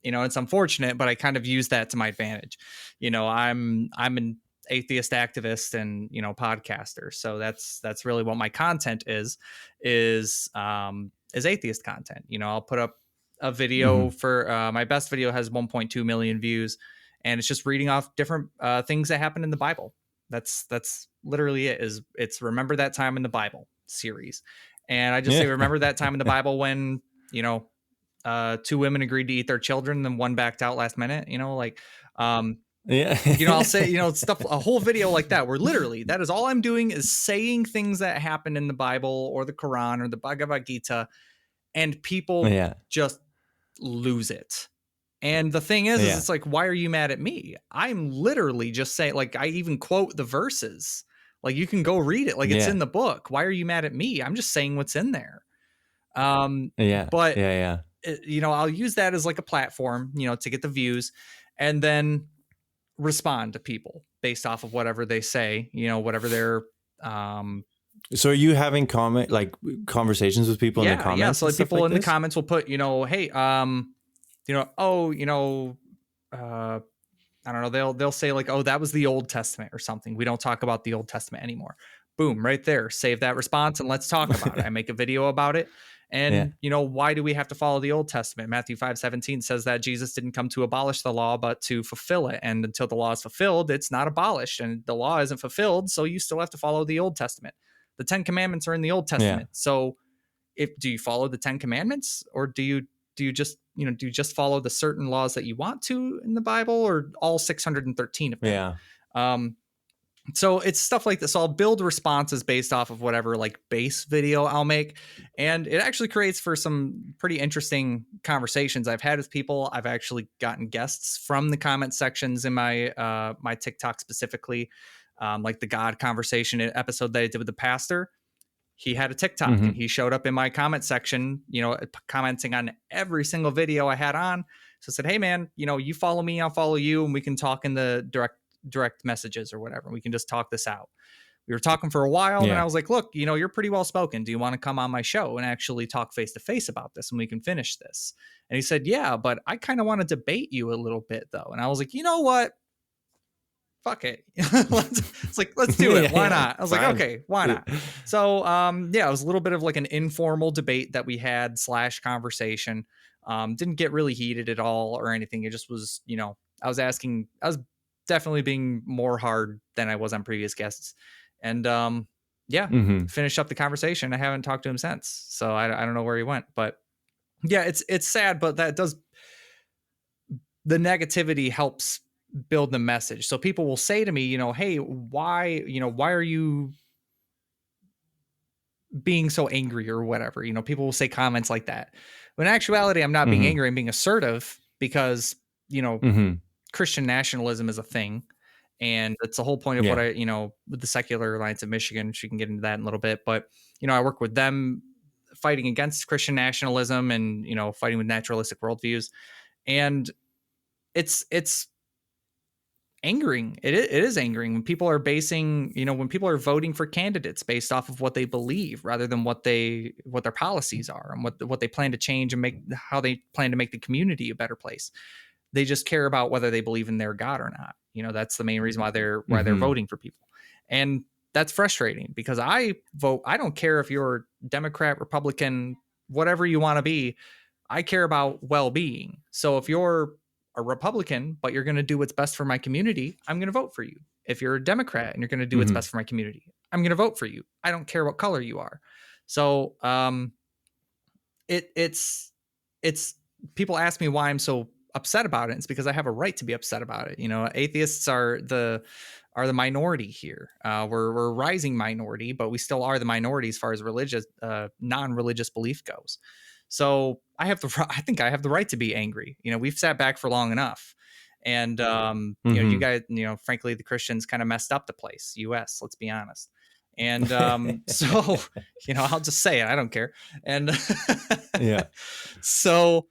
it's unfortunate, but I kind of use that to my advantage. I'm an atheist activist and podcaster, so that's really what my content is atheist content. I'll put up a video for my best video has 1.2 million views, and it's just reading off different things that happen in the Bible. That's literally it. It's Remember That Time in the Bible series, and I just say remember that time in the Bible when two women agreed to eat their children, and then one backed out last minute. Yeah. I'll say, stuff, a whole video like that, where literally that is all I'm doing is saying things that happen in the Bible or the Quran or the Bhagavad Gita, and people Yeah. just lose it. And the thing is Yeah. it's like, why are you mad at me? I'm literally just saying, like, I even quote the verses. Like, you can go read it. Like, it's in the book. Why are you mad at me? I'm just saying what's in there. Yeah. But Yeah. I'll use that as like a platform, to get the views, and then respond to people based off of whatever they say, whatever their So are you having conversations with people in the comments? Yeah. So and stuff people like in this? the comments will put, hey, I don't know, they'll say like, oh, that was the Old Testament or something. We don't talk about the Old Testament anymore. Boom, right there. Save that response and let's talk about it. I make a video about it. And, why do we have to follow the Old Testament? Matthew 5:17 says that Jesus didn't come to abolish the law, but to fulfill it. And until the law is fulfilled, it's not abolished. And the law isn't fulfilled, so you still have to follow the Old Testament. The 10 Commandments are in the Old Testament. So do you follow the 10 Commandments, or do you just, do you just follow the certain laws that you want to in the Bible, or all 613 of them? Yeah. So it's stuff like this. So I'll build responses based off of whatever like base video I'll make. And it actually creates for some pretty interesting conversations I've had with people. I've actually gotten guests from the comment sections in my my TikTok specifically, like the God conversation episode that I did with the pastor. He had a TikTok and he showed up in my comment section, commenting on every single video I had on. So I said, hey man, you follow me, I'll follow you, and we can talk in the direct messages or whatever. We can just talk this out. We were talking for a while, and I was like, look, you're pretty well spoken. Do you want to come on my show and actually talk face to face about this, and we can finish this? And he said, yeah, but I kind of want to debate you a little bit though. And I was like, you know what? Fuck it. let's do it. Why not? I was like, okay, why not? So, it was a little bit of like an informal debate that we had / conversation. Didn't get really heated at all or anything. It just was, I was definitely being more hard than I was on previous guests. And, finished up the conversation. I haven't talked to him since. So I don't know where he went, but yeah, it's sad, but the negativity helps build the message. So people will say to me, hey, why are you being so angry or whatever? People will say comments like that. But in actuality, I'm not being angry. I'm being assertive because, Christian nationalism is a thing. And it's the whole point of what I, with the Secular Alliance of Michigan, which we can get into that in a little bit. But, I work with them fighting against Christian nationalism and, fighting with naturalistic worldviews. And it's angering. It is angering when people are when people are voting for candidates based off of what they believe rather than what their policies are and what they plan to change and how they plan to make the community a better place. They just care about whether they believe in their God or not. That's the main reason why they're voting for people. And that's frustrating because I don't care if you're Democrat, Republican, whatever you want to be. I care about well-being. So if you're a Republican, but you're going to do what's best for my community, I'm going to vote for you. If you're a Democrat and you're going to do what's best for my community, I'm going to vote for you. I don't care what color you are. So, it's people ask me why I'm so upset about it. It's because I have a right to be upset about it. Atheists are the minority here. We're a rising minority, but we still are the minority as far as religious, non-religious belief goes. So I think I have the right to be angry. We've sat back for long enough. And, you guys, frankly, the Christians kind of messed up the place, US, let's be honest. And, so, I'll just say it. I don't care. And yeah. So,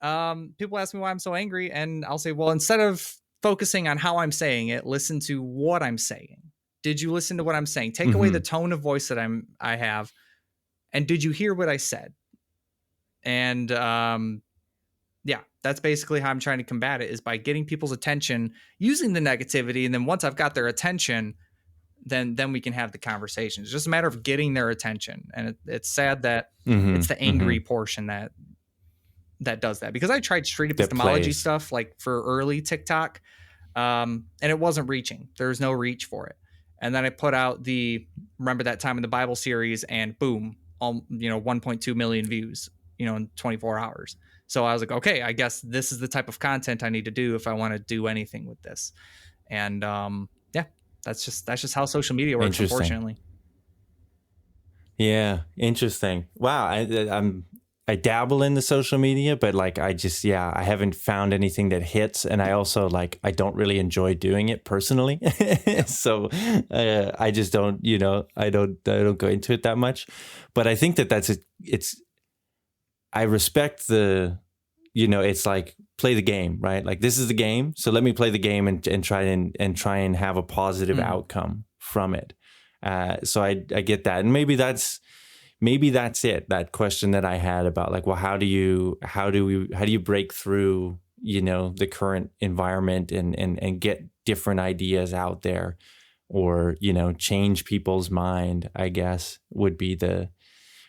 people ask me why I'm so angry, and I'll say, well, instead of focusing on how I'm saying it, listen to what I'm saying. Did you listen to what I'm saying? Take away the tone of voice that I have. And did you hear what I said? And, that's basically how I'm trying to combat it, is by getting people's attention, using the negativity. And then once I've got their attention, then we can have the conversation. It's just a matter of getting their attention. And it's sad that it's the angry portion that does that, because I tried street epistemology stuff like for early TikTok, and it wasn't reaching. There was no reach for it. And then I put out the Remember That Time in the Bible series, and boom, 1.2 million views in 24 hours. So I was like, okay, I guess this is the type of content I need to do if I want to do anything with this. And yeah, that's just how social media works, Interesting. unfortunately. Yeah, interesting. Wow, I dabble in the social media, but like I haven't found anything that hits, and I also like I don't really enjoy doing it personally. Yeah. So I just don't, I don't go into it that much. But I think that it's I respect it's like play the game, right? Like this is the game, so let me play the game and try and have a positive Mhm. outcome from it. So I get that, and maybe that's it. That question that I had about like, well, how do you break through the current environment and get different ideas out there, or change people's mind, I guess would be the.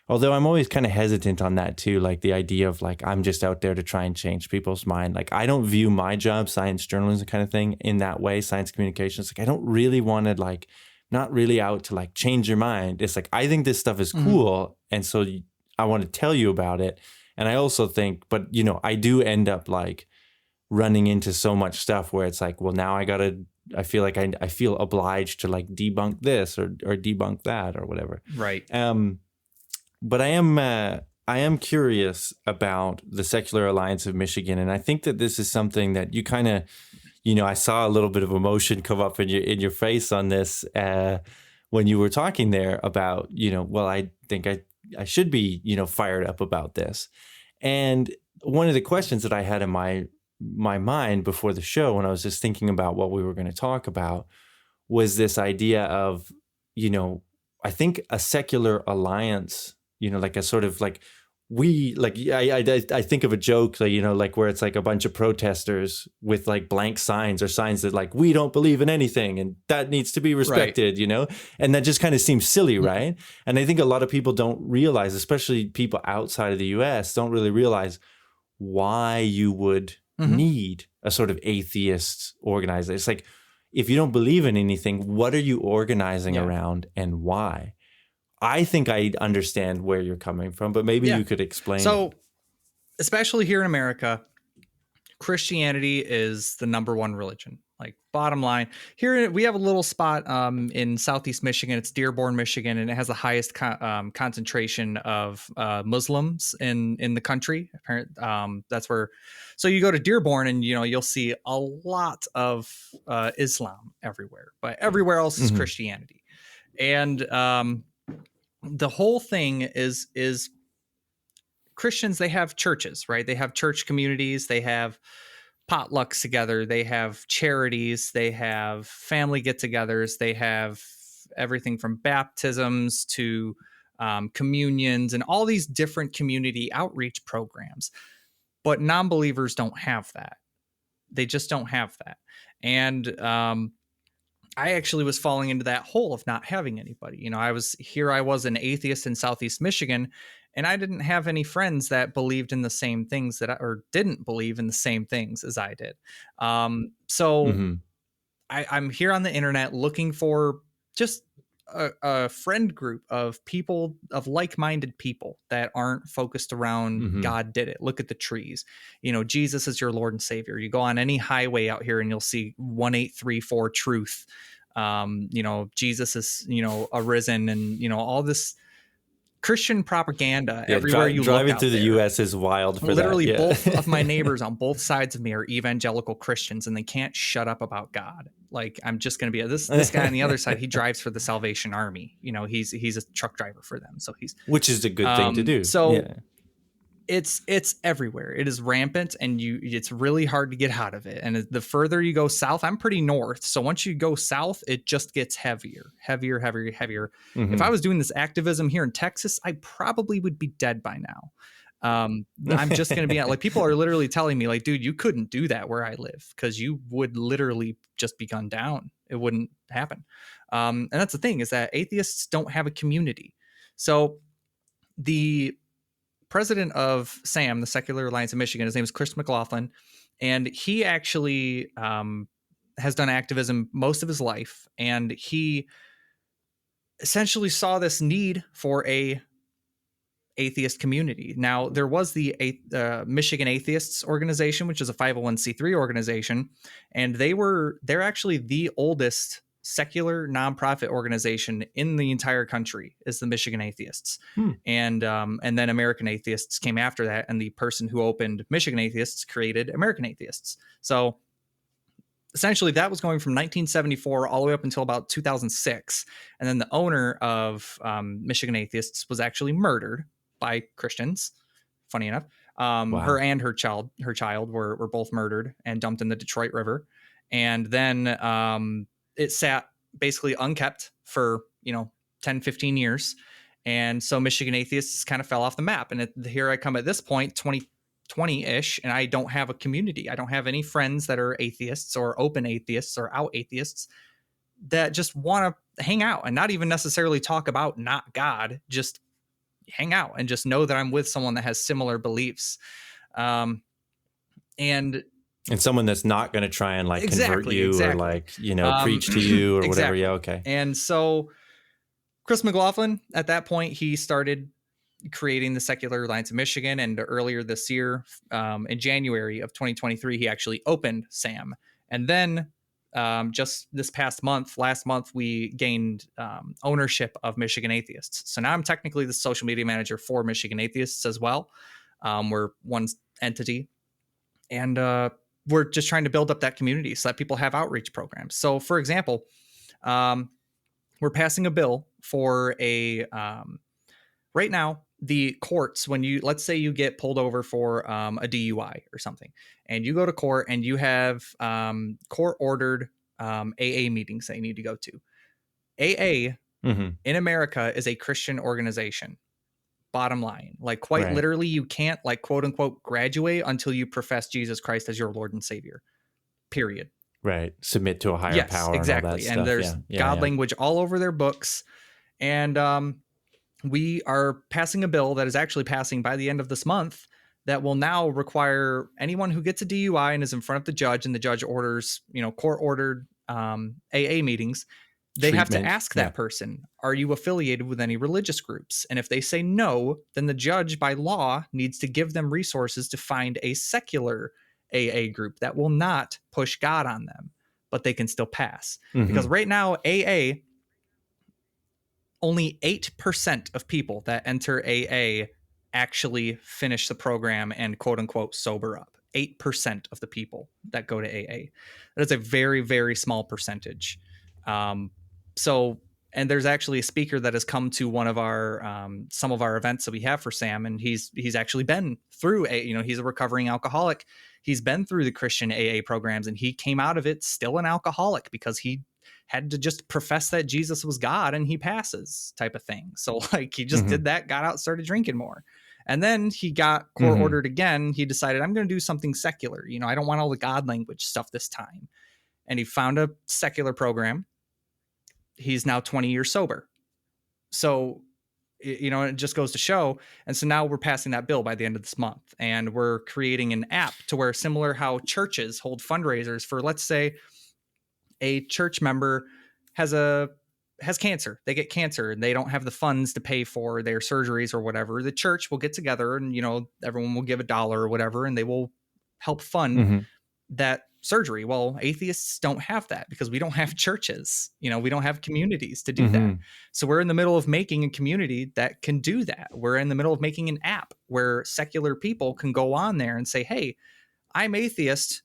Although I'm always kind of hesitant on that too, like the idea of like I'm just out there to try and change people's mind. Like I don't view my job, science journalism kind of thing, in that way. Science communications, like I don't really want to like, not really out to like change your mind. It's like I think this stuff is Mhm. cool, and so I want to tell you about it. And I also think, but I do end up like running into so much stuff where it's like, well, now I feel like I feel obliged to like debunk this or debunk that or whatever. Right. But I am curious about the Secular Alliance of Michigan, and I think that this is something that you kind of, I saw a little bit of emotion come up in your face on this when you were talking there about, well, I think I should be, fired up about this. And one of the questions that I had in my mind before the show, when I was just thinking about what we were going to talk about, was this idea of, I think a secular alliance, like a sort of like we like I think of a joke like like where it's like a bunch of protesters with like blank signs or signs that like we don't believe in anything and that needs to be Right. respected, and that just kind of seems silly, Mhm. right? And I think a lot of people don't realize, especially people outside of the US, don't really realize why you would Mhm. need a sort of atheist organizer. It's like if you don't believe in anything, what are you organizing Yeah. around and why? I think I understand where you're coming from, but maybe Yeah. you could explain it. So, especially here in America, Christianity is the number one religion. Like bottom line, here we have a little spot in Southeast Michigan. It's Dearborn, Michigan, and it has the highest concentration of Muslims in the country. That's where. So you go to Dearborn, and you'll see a lot of Islam everywhere, but everywhere else is Hmm. Christianity. And the whole thing is Christians, they have churches, right? They have church communities, they have potlucks together, they have charities, they have family get-togethers, they have everything from baptisms to communions and all these different community outreach programs. But non-believers don't have that. They just don't have that. And I actually was falling into that hole of not having anybody. I was an atheist in Southeast Michigan, and I didn't have any friends that believed in the same things or didn't believe in the same things as I did. So Hmm. I'm here on the internet looking for just a friend group of people, of like-minded people that aren't focused around Hmm. God did it. Look at the trees. Jesus is your Lord and Savior. You go on any highway out here and you'll see 1834 truth. Jesus is, arisen, and all this Christian propaganda Yeah, everywhere you look driving out through the there. U.S. is wild for that. Literally, Yeah. both of my neighbors on both sides of me are evangelical Christians, and they can't shut up about God. Like, I'm just going to be this guy on the other side. He drives for the Salvation Army. He's a truck driver for them. So he's Which is a good thing to do. so Yeah. it's everywhere. It is rampant, and it's really hard to get out of it. And the further you go south, I'm pretty north, so once you go south, it just gets heavier. If I Hmm. was doing this activism here in Texas, I probably would be dead by now. I'm just going to be like, people are literally telling me like, dude, you couldn't do that where I live, because you would literally just be gunned down. It wouldn't happen. And that's the thing, is that atheists don't have a community. So the president of SAM, the Secular Alliance of Michigan, his name is Chris McLaughlin, and he actually has done activism most of his life, and he essentially saw this need for a atheist community. Now, there was the Michigan Atheists Organization, which is a 501c3 organization, and they're actually the oldest secular nonprofit organization in the entire country is the Michigan Atheists. And then American Atheists came after that, and the person who opened Michigan Atheists created American Atheists. So essentially that was going from 1974 all the way up until about 2006. And then the owner of Michigan Atheists was actually murdered by Christians, funny enough. Wow. Her and her child were both murdered and dumped in the Detroit River. And then it sat basically unkept for 10, 15 years. And so Michigan Atheists kind of fell off the map. And here I come at this point, 2020-ish, and I don't have a community. I don't have any friends that are atheists or open atheists or out atheists that just want to hang out and not even necessarily talk about not God, just hang out and just know that I'm with someone that has similar beliefs. And someone that's not going to try and convert you or preach to you or whatever. Exactly. Yeah. Okay. And so Chris McLaughlin, at that point, he started creating the Secular Alliance of Michigan. And earlier this year, in January of 2023, he actually opened SAM. And then just this last month, we gained ownership of Michigan Atheists. So now I'm technically the social media manager for Michigan Atheists as well. We're one entity. And we're just trying to build up that community so that people have outreach programs. So, for example, we're passing a bill for right now, the courts, let's say you get pulled over for a DUI or something, and you go to court and you have court ordered AA meetings that you need to go to. AA in America is a Christian organization. Bottom line, quite right. literally, you can't quote unquote graduate until you profess Jesus Christ as your Lord and Savior. Period. Right. Submit to a higher power. Exactly. And all that stuff. And there's God language all over their books. And we are passing a bill that is actually passing by the end of this month that will now require anyone who gets a DUI and is in front of the judge and the judge orders, court ordered AA meetings. They have to ask that person, are you affiliated with any religious groups? And if they say no, then the judge by law needs to give them resources to find a secular AA group that will not push God on them, but they can still pass. Because right now, AA, only 8% of people that enter AA actually finish the program and quote unquote sober up. 8% of the people that go to AA. That is a very, very small percentage. And there's actually a speaker that has come to one of our some of our events that we have for Sam, and he's actually been through he's a recovering alcoholic. He's been through the Christian AA programs, and he came out of it still an alcoholic because he had to just profess that Jesus was God and he passes type of thing. So he just did that, got out, started drinking more. And then he got court ordered again. He decided, I'm going to do something secular. I don't want all the God language stuff this time. And he found a secular program. He's now 20 years sober. So, it just goes to show. And so now we're passing that bill by the end of this month. And we're creating an app to where, similar how churches hold fundraisers for, let's say, a church member has cancer. They get cancer and they don't have the funds to pay for their surgeries or whatever. The church will get together and, everyone will give $1 or whatever, and they will help fund that surgery. Well, atheists don't have that because we don't have churches. We don't have communities to do that. So we're in the middle of making a community that can do that. We're in the middle of making an app where secular people can go on there and say, hey, I'm atheist.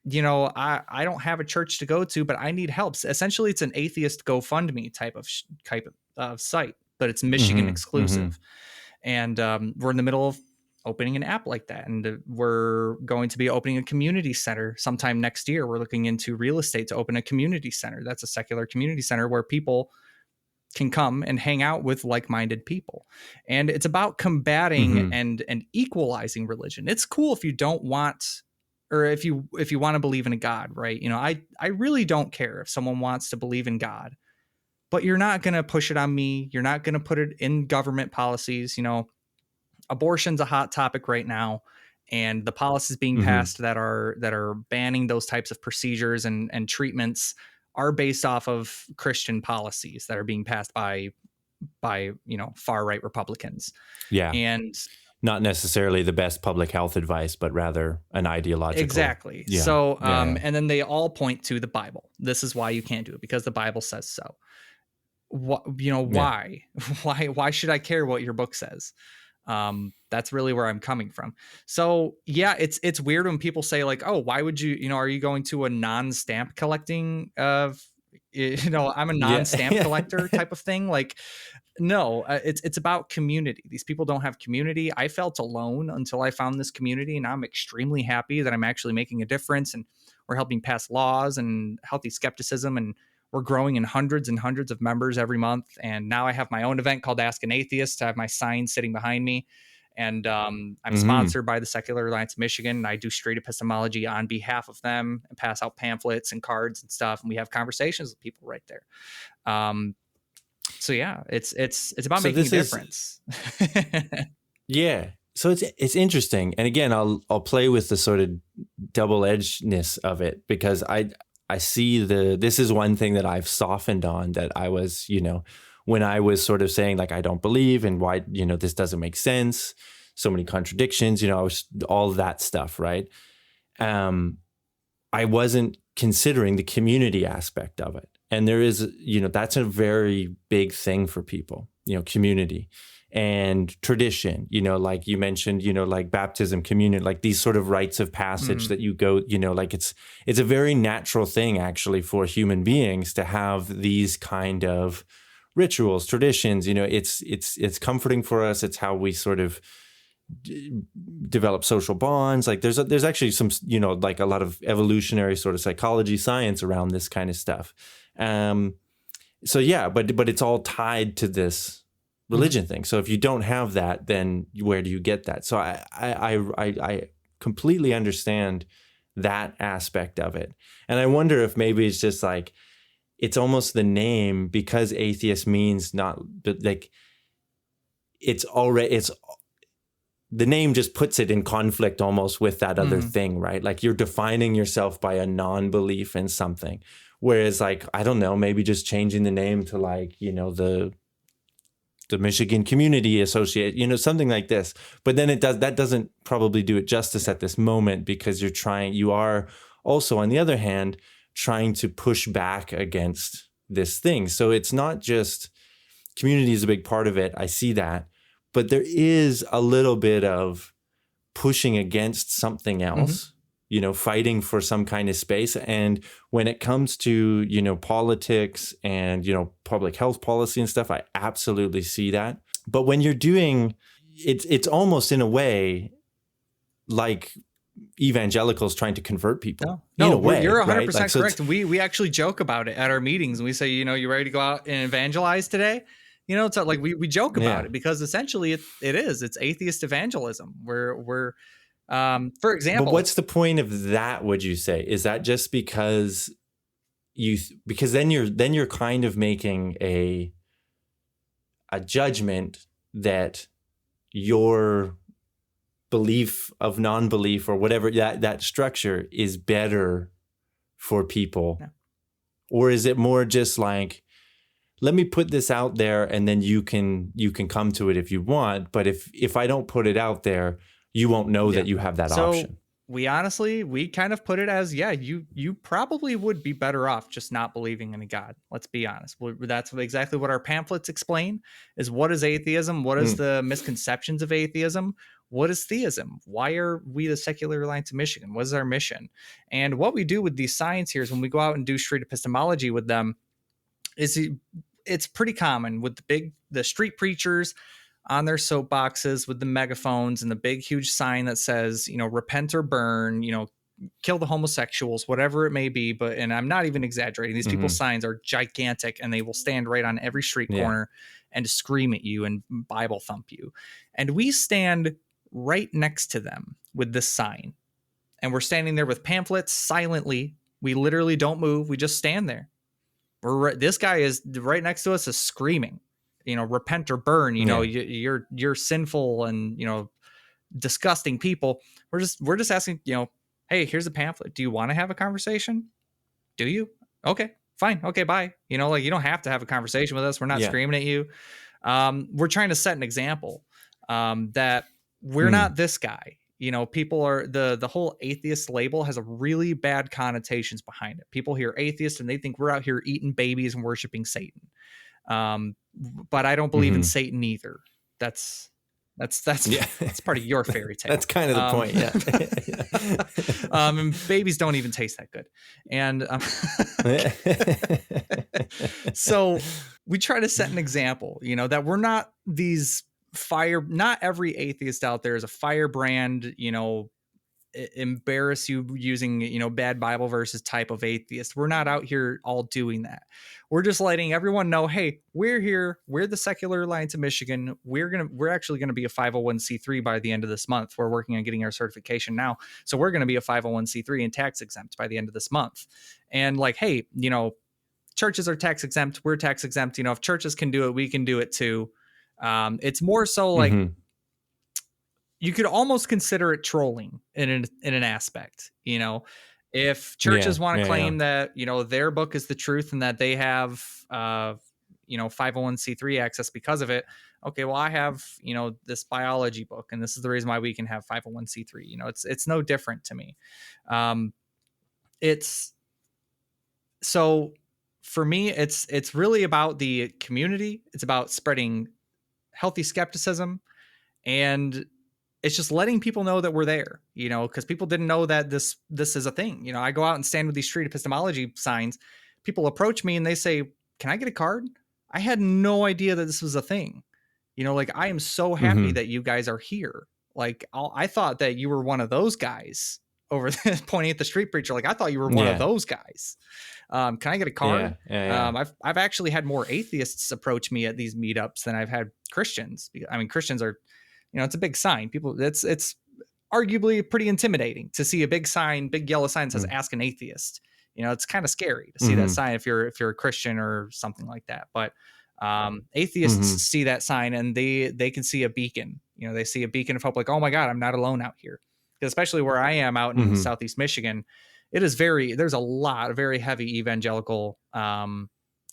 I don't have a church to go to, but I need help. Essentially, it's an atheist GoFundMe type of site, but it's Michigan exclusive. And we're in the middle of opening an app like that. And we're going to be opening a community center sometime next year. We're looking into real estate to open a community center. That's a secular community center where people can come and hang out with like-minded people. And it's about combating and equalizing religion. It's cool if you don't want, or if you want to believe in a God, right? I really don't care if someone wants to believe in God, but you're not going to push it on me. You're not going to put it in government policies. Abortion's a hot topic right now, and the policies being passed that are banning those types of procedures and treatments are based off of Christian policies that are being passed by by, far right Republicans. Yeah. And Not necessarily the best public health advice, but rather an ideological. exactly. Yeah. So, Yeah. and then they all point to the Bible. This is why you can't do it, because the Bible says so. What, Yeah. why? Why should I care what your book says? That's really where I'm coming from. So yeah, it's weird when people say like, oh, why would you, are you going to a non-stamp collecting I'm a Yeah. non-stamp collector type of thing. Like, no, it's about community. These people don't have community. I felt alone until I found this community, and I'm extremely happy that I'm actually making a difference, and we're helping pass laws and healthy skepticism, and we're growing in hundreds and hundreds of members every month. And now I have my own event called Ask an Atheist. I have my sign sitting behind me, and I'm sponsored by the Secular Alliance of Michigan. And I do straight epistemology on behalf of them and pass out pamphlets and cards and stuff, and we have conversations with people right there. So yeah, it's about So making a this is- difference. Yeah. So it's interesting. And again, I'll play with the sort of double-edgedness of it, because I see this is one thing that I've softened on, that I was, when I was sort of saying like, I don't believe, and why, this doesn't make sense, so many contradictions, I was all that stuff, right? I wasn't considering the community aspect of it. And there is, that's a very big thing for people, community and tradition, like you mentioned, like baptism, communion, like these sort of rites of passage that you go, like it's a very natural thing actually for human beings to have these kind of rituals, traditions, it's comforting for us. It's how we sort of develop social bonds. Like there's actually some, like a lot of evolutionary sort of psychology science around this kind of stuff. So yeah, but it's all tied to this religion thing. So if you don't have that, then where do you get that? So I completely understand that aspect of it. And I wonder if maybe it's just like, it's almost the name, because atheist means not, but like the name just puts it in conflict almost with that other thing, right? Like you're defining yourself by a non-belief in something. Whereas like, I don't know, maybe just changing the name to like, the Michigan Community Associate, something like this. But then that doesn't probably do it justice at this moment, because you are also, on the other hand, trying to push back against this thing. So it's not just community is a big part of it. I see that. But there is a little bit of pushing against something else, fighting for some kind of space. And when it comes to, politics and, public health policy and stuff, I absolutely see that. But when you're doing it's almost in a way like evangelicals trying to convert people. No, in a way, you're 100% right? Like, so correct. We actually joke about it at our meetings, and we say, you ready to go out and evangelize today? It's like we joke about it, because essentially it's atheist evangelism. We're for example. But what's the point of that, would you say? Is that just because because then you're kind of making a judgment that your belief of non-belief or whatever that structure is better for people? Yeah. Or is it more just like, let me put this out there and then you can come to it if you want, but if I don't put it out there, you won't know that you have that option. We kind of put it as, you probably would be better off just not believing in a God. Let's be honest. That's exactly what our pamphlets explain, is what is atheism? What is the misconceptions of atheism? What is theism? Why are we the Secular Alliance of Michigan? What is our mission? And what we do with these signs here is, when we go out and do street epistemology with them, is it's pretty common with the street preachers on their soapboxes with the megaphones and the big, huge sign that says, repent or burn, kill the homosexuals, whatever it may be. And I'm not even exaggerating. These people's signs are gigantic, and they will stand right on every street corner and scream at you and Bible thump you. And we stand right next to them with this sign. And we're standing there with pamphlets silently. We literally don't move. We just stand there. This guy is right next to us, is screaming, repent or burn, you're sinful and, disgusting people. We're just asking, hey, here's a pamphlet. Do you want to have a conversation? Do you? Okay, fine. Okay, bye. You don't have to have a conversation with us. We're not screaming at you. We're trying to set an example that we're Hmm. not this guy. You know, people are the whole atheist label has a really bad connotations behind it. People hear atheist and they think we're out here eating babies and worshiping Satan. But I don't believe in Hmm. Satan either. That's Yeah. that's part of your fairy tale. That's kind of the point. Yeah. And babies don't even taste that good. And so we try to set an example, you know, that we're not these not every atheist out there is a firebrand, you know, embarrass you using, you know, bad Bible verses type of atheist. We're not out here all doing that. We're just letting everyone know, hey, we're here. We're the Secular Alliance of Michigan. We're actually gonna be a 501c3 by the end of this month. We're working on getting our certification now, so we're gonna be a 501c3 and tax exempt by the end of this month. And like, hey, you know, churches are tax exempt. We're tax exempt. You know, if churches can do it, we can do it too. It's more so like you could almost consider it trolling in an aspect, you know, if churches want to claim that, you know, their book is the truth and that they have, you know, 501c3 access because of it. Okay, well, I have, you know, this biology book, and this is the reason why we can have 501c3. You know, it's no different to me. It's so for me, it's really about the community. It's about spreading healthy skepticism, and it's just letting people know that we're there, you know, because people didn't know that this is a thing. You know, I go out and stand with these street epistemology signs. People approach me and they say, "Can I get a card?" I had no idea that this was a thing. You know, like, I am so happy that you guys are here. Like, I thought that you were one of those guys over there pointing at the street preacher. Like, I thought you were one of those guys. Can I get a card? I've actually had more atheists approach me at these meetups than I've had Christians. I mean, Christians are, you know, it's a big sign. People, it's arguably pretty intimidating to see a big sign, big yellow sign that says "Ask an Atheist." You know, it's kind of scary to see that sign if you're a Christian or something like that. But atheists see that sign and they can see a beacon. You know, they see a beacon of hope. Like, oh my God, I'm not alone out here. Because especially where I am out in Southeast Michigan, it is there's a lot of very heavy evangelical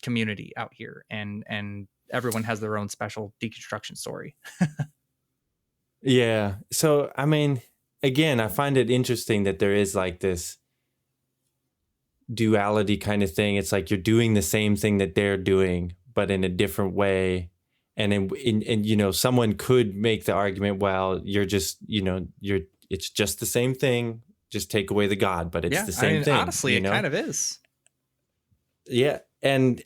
community out here, and everyone has their own special deconstruction story. Yeah. So, I mean, again, I find it interesting that there is like this duality kind of thing. It's like you're doing the same thing that they're doing, but in a different way. And in you know, someone could make the argument, well, you're just, you know, it's just the same thing. Just take away the God, but it's the same thing. Honestly, it kind of is. Yeah. And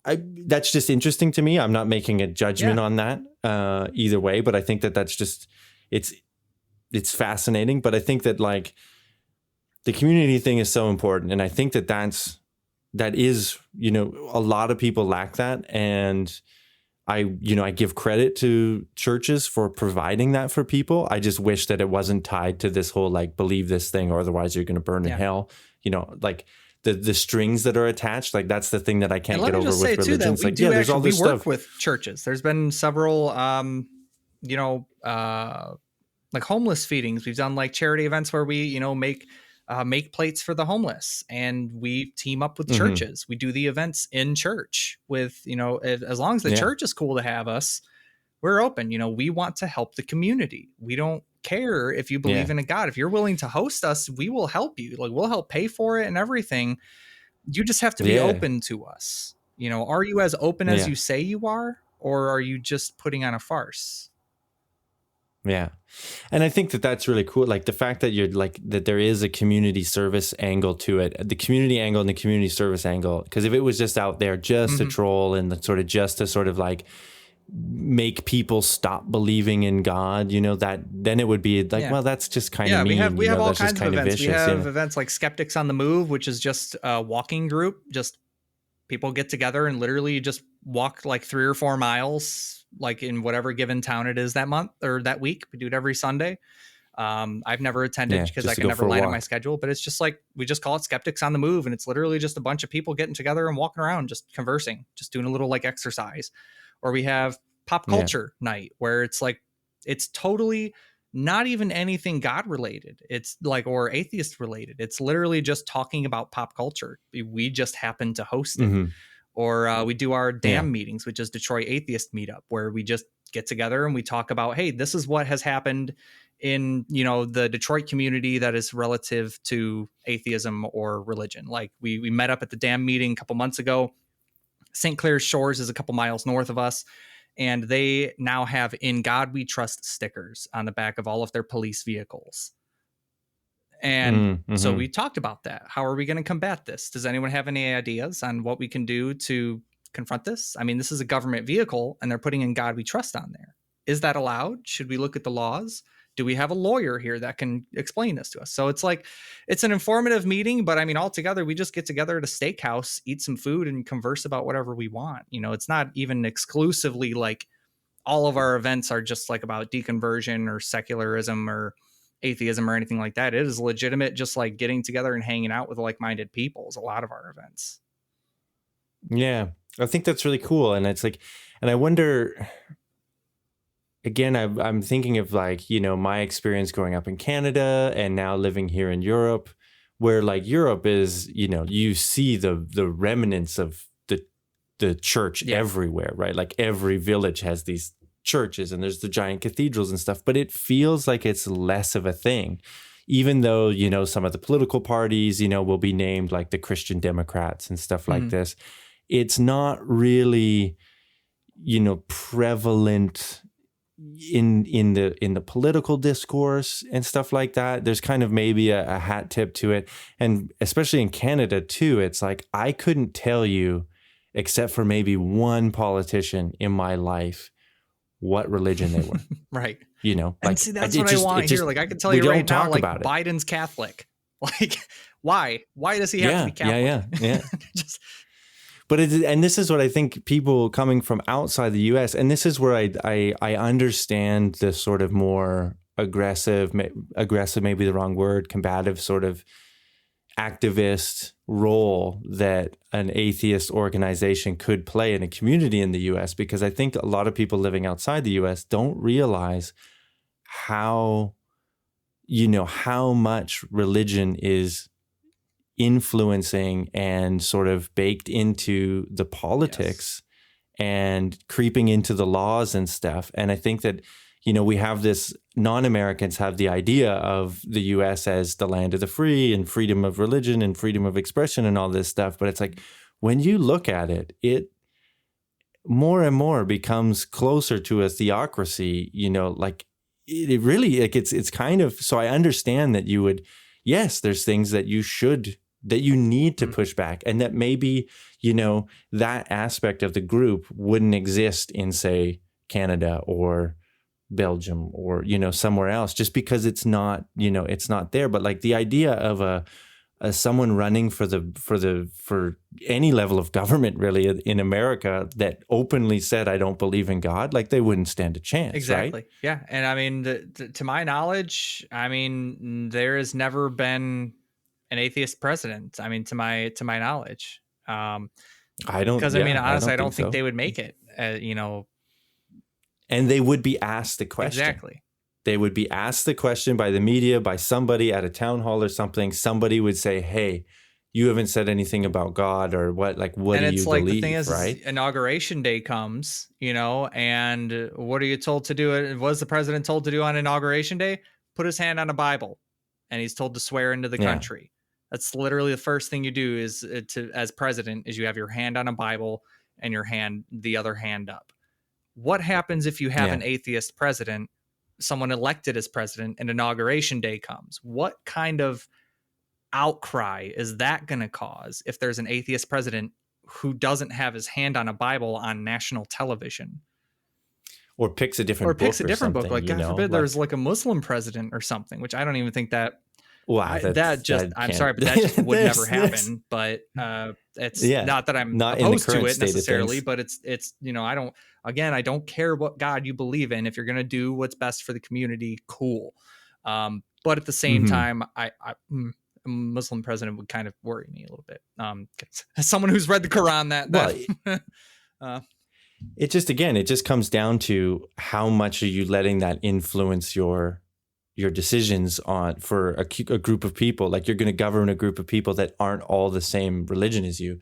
that's just interesting to me. I'm not making a judgment on that either way, but I think that that's just, it's fascinating. But I think that like the community thing is so important. And I think that that is, you know, a lot of people lack that. And I give credit to churches for providing that for people. I just wish that it wasn't tied to this whole, like, believe this thing or otherwise you're going to burn in hell. You know, like the strings that are attached, like that's the thing that I can't get over with religion. It's like, there's all this stuff. We work with churches. There's been several, you know, like homeless feedings. We've done like charity events where we, you know, make plates for the homeless, and we team up with churches. We do the events in church with, you know, as long as the church is cool to have us, we're open. You know, we want to help the community. We don't care if you believe in a God. If you're willing to host us, we will help you. Like, we'll help pay for it and everything. You just have to be open to us. You know, are you as open as you say you are, or are you just putting on a farce? Yeah. And I think that that's really cool. Like the fact that you're like, that there is a community service angle to it, the community angle and the community service angle. Because if it was just out there just to troll and just to sort of like make people stop believing in God, you know, that then it would be like, well, that's just kind of mean. We have all kinds of events. We have events like Skeptics on the Move, which is just a walking group. Just people get together and literally just walk like 3 or 4 miles, like in whatever given town it is that month or that week. We do it every Sunday. I've never attended because I can never line up my schedule, but it's just like, we just call it Skeptics on the Move. And it's literally just a bunch of people getting together and walking around, just conversing, just doing a little like exercise. Or we have pop culture night where it's like, it's totally not even anything God related. It's like, or atheist related. It's literally just talking about pop culture. We just happen to host it. Or we do our Yeah. DAM meetings, which is Detroit Atheist Meetup, where we just get together and we talk about, hey, this is what has happened in, you know, the Detroit community that is relative to atheism or religion. Like we met up at the DAM meeting a couple months ago. St. Clair Shores is a couple miles north of us, and they now have "In God We Trust" stickers on the back of all of their police vehicles. And so we talked about that. How are we going to combat this? Does anyone have any ideas on what we can do to confront this? I mean, this is a government vehicle and they're putting "In God We Trust" on there. Is that allowed? Should we look at the laws? Do we have a lawyer here that can explain this to us? So it's like, it's an informative meeting, but I mean, altogether, we just get together at a steakhouse, eat some food, and converse about whatever we want. You know, it's not even exclusively like all of our events are just like about deconversion or secularism or atheism or anything like that. It is legitimate, just like getting together and hanging out with like-minded people is a lot of our events. Yeah, I think that's really cool. And it's like, and I wonder, again, I'm thinking of like, you know, my experience growing up in Canada and now living here in Europe, where like Europe is, you know, you see the remnants of the church everywhere, right? Like every village has these churches and there's the giant cathedrals and stuff, but it feels like it's less of a thing, even though, you know, some of the political parties, you know, will be named like the Christian Democrats and stuff like this. It's not really, you know, prevalent in the political discourse and stuff like that. There's kind of maybe a hat tip to it. And especially in Canada too, it's like, I couldn't tell you, except for maybe one politician in my life, what religion they were. Right. You know, like, and see, that's what I want here. Like, I can tell you right now, like, Biden's Catholic. Like, why? Why does he have to be Catholic? Yeah. But and this is what I think people coming from outside the U.S., and this is where I understand the sort of more aggressive, maybe the wrong word, combative sort of activist role that an atheist organization could play in a community in the U.S., because I think a lot of people living outside the U.S. don't realize how, you know, how much religion is influencing and sort of baked into the politics and creeping into the laws and stuff. And I think that, you know, we have this, non-Americans have the idea of the US as the land of the free and freedom of religion and freedom of expression and all this stuff. But it's like, when you look at it, it more and more becomes closer to a theocracy, you know, like it really, like it's kind of, so I understand that you would, yes, there's things that you need to push back, and that maybe, you know, that aspect of the group wouldn't exist in, say, Canada or Belgium or, you know, somewhere else, just because it's not, you know, it's not there. But like the idea of a someone running for any level of government really in America that openly said, I don't believe in God, like they wouldn't stand a chance. Exactly. Right? Yeah. And I mean, to my knowledge, I mean, there has never been an atheist president. I mean, to my knowledge, I don't, because I mean, honestly, I don't think so. They would make it, you know, and they would be asked the question. Exactly. They would be asked the question by the media, by somebody at a town hall or something. Somebody would say, hey, you haven't said anything about God, or what, like, what do you believe, right? And it's like, the thing is, Inauguration Day comes, you know, and what are you told to do? What is the president told to do on Inauguration Day? Put his hand on a Bible, and he's told to swear into the country. That's literally the first thing you do is as president, is you have your hand on a Bible and the other hand up. What happens if you have an atheist president, someone elected as president, and Inauguration Day comes? What kind of outcry is that going to cause if there's an atheist president who doesn't have his hand on a Bible on national television? Or picks a different book. Like, God forbid, there's like a Muslim president or something, which I don't even think that. Wow, I'm sorry, but that just would never happen. But it's not that I'm not opposed to it necessarily, but it's you know, I don't care what God you believe in. If you're gonna do what's best for the community, cool. But at the same time, a Muslim president would kind of worry me a little bit. As someone who's read the Quran, it just comes down to how much are you letting that influence your decisions on for a group of people. Like, you're going to govern a group of people that aren't all the same religion as you.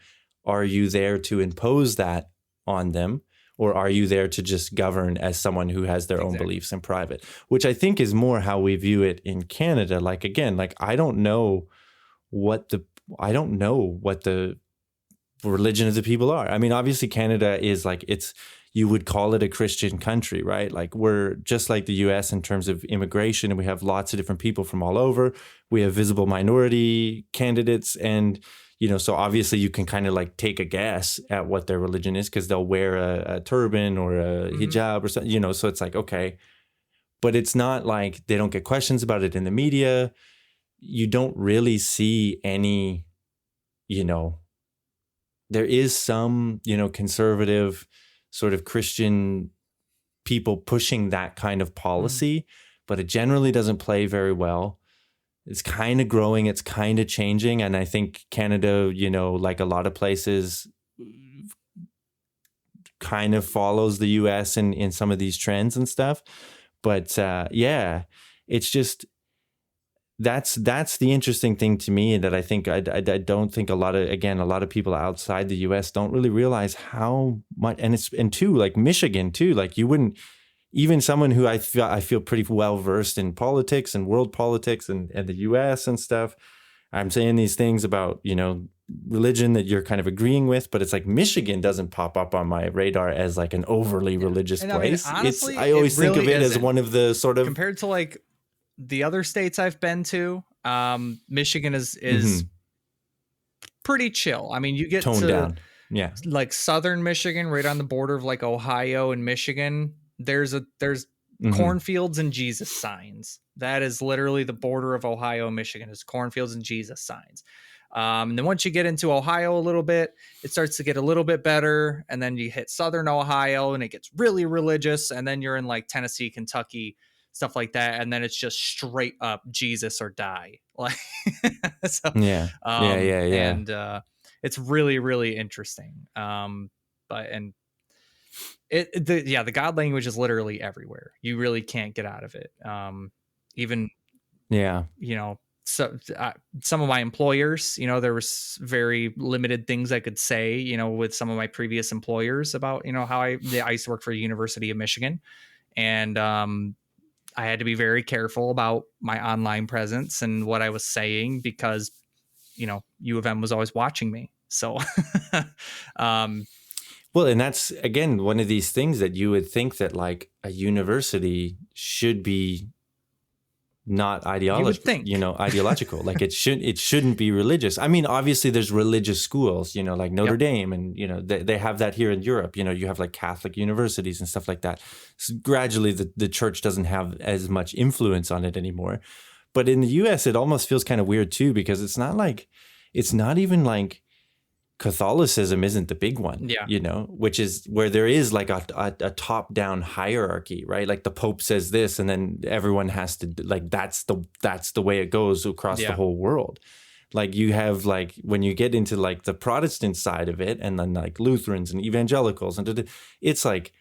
are you there to impose that on them? Or are you there to just govern as someone who has their own beliefs in private? Which I think is more how we view it in Canada. Like, again, like I don't know what the religion of the people are. I mean, obviously Canada is like, you would call it a Christian country, right? Like we're just like the US in terms of immigration, and we have lots of different people from all over. We have visible minority candidates, and so obviously you can kind of like take a guess at what their religion is because they'll wear a turban or a hijab or something, so it's like, okay, but it's not like they don't get questions about it in the media. You don't really see any, there is some, conservative sort of Christian people pushing that kind of policy, but it generally doesn't play very well. It's kind of growing, it's kind of changing. And I think Canada, like a lot of places, kind of follows the US in some of these trends and stuff. But yeah, it's just, that's the interesting thing to me, that I think I don't think a lot of people outside the US don't really realize how much, and too, like Michigan too, like you wouldn't, even someone who I feel pretty well versed in politics and world politics and the US and stuff, I'm saying these things about, religion that you're kind of agreeing with, but it's like Michigan doesn't pop up on my radar as like an overly religious place. I mean, honestly, I always think of it as one of the sort of, compared to like the other states I've been to, Michigan is pretty chill. I mean, you get toned down. Yeah. Like southern Michigan, right on the border of like Ohio and Michigan, there's cornfields and Jesus signs. That is literally the border of Ohio and Michigan, is cornfields and Jesus signs. And then once you get into Ohio a little bit, it starts to get a little bit better. And then you hit southern Ohio and it gets really religious. And then you're in like Tennessee, Kentucky, stuff like that. And then it's just straight up Jesus or die. Like, so, yeah. And it's really, really interesting. The God language is literally everywhere. You really can't get out of it. So some of my employers, there was very limited things I could say, with some of my previous employers about, how I used to work for the University of Michigan, and I had to be very careful about my online presence and what I was saying because, U of M was always watching me. So, well, and that's, again, one of these things that you would think that like a university should be not ideological. Like it shouldn't be religious. I mean, obviously there's religious schools, like Notre Dame, and, they have that here in Europe. You have like Catholic universities and stuff like that. So gradually the church doesn't have as much influence on it anymore. But in the US, it almost feels kind of weird too, because it's not even like Catholicism isn't the big one, which is where there is like a top-down hierarchy, right? Like the Pope says this, and then everyone has to, like, that's the way it goes across the whole world. Like you have like, when you get into like the Protestant side of it, and then like Lutherans and evangelicals, and it's like,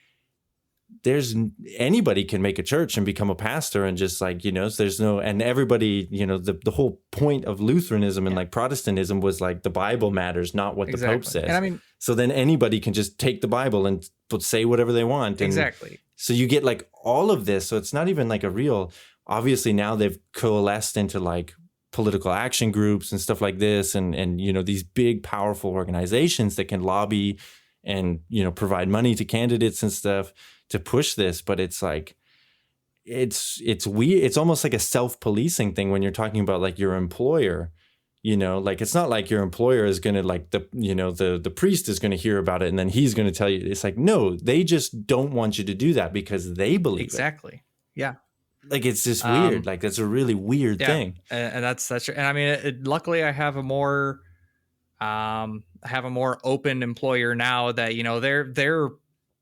anybody can make a church and become a pastor, and just like, there's no, and everybody, the whole point of Lutheranism and like Protestantism was like the Bible matters, not what the Pope says. And I mean, so then anybody can just take the Bible and say whatever they want. Exactly. So you get like all of this. So it's not even like a real, obviously now they've coalesced into like political action groups and stuff like this. And these big, powerful organizations that can lobby and, provide money to candidates and stuff to push this. But it's like, it's weird. It's almost like a self-policing thing when you're talking about like your employer, like it's not like your employer is going to like the priest is going to hear about it and then he's going to tell you. It's like, no, they just don't want you to do that because they believe exactly. Yeah. Like, it's just weird. Like, that's a really weird thing. And that's true. And I mean, luckily I have a more open employer now that,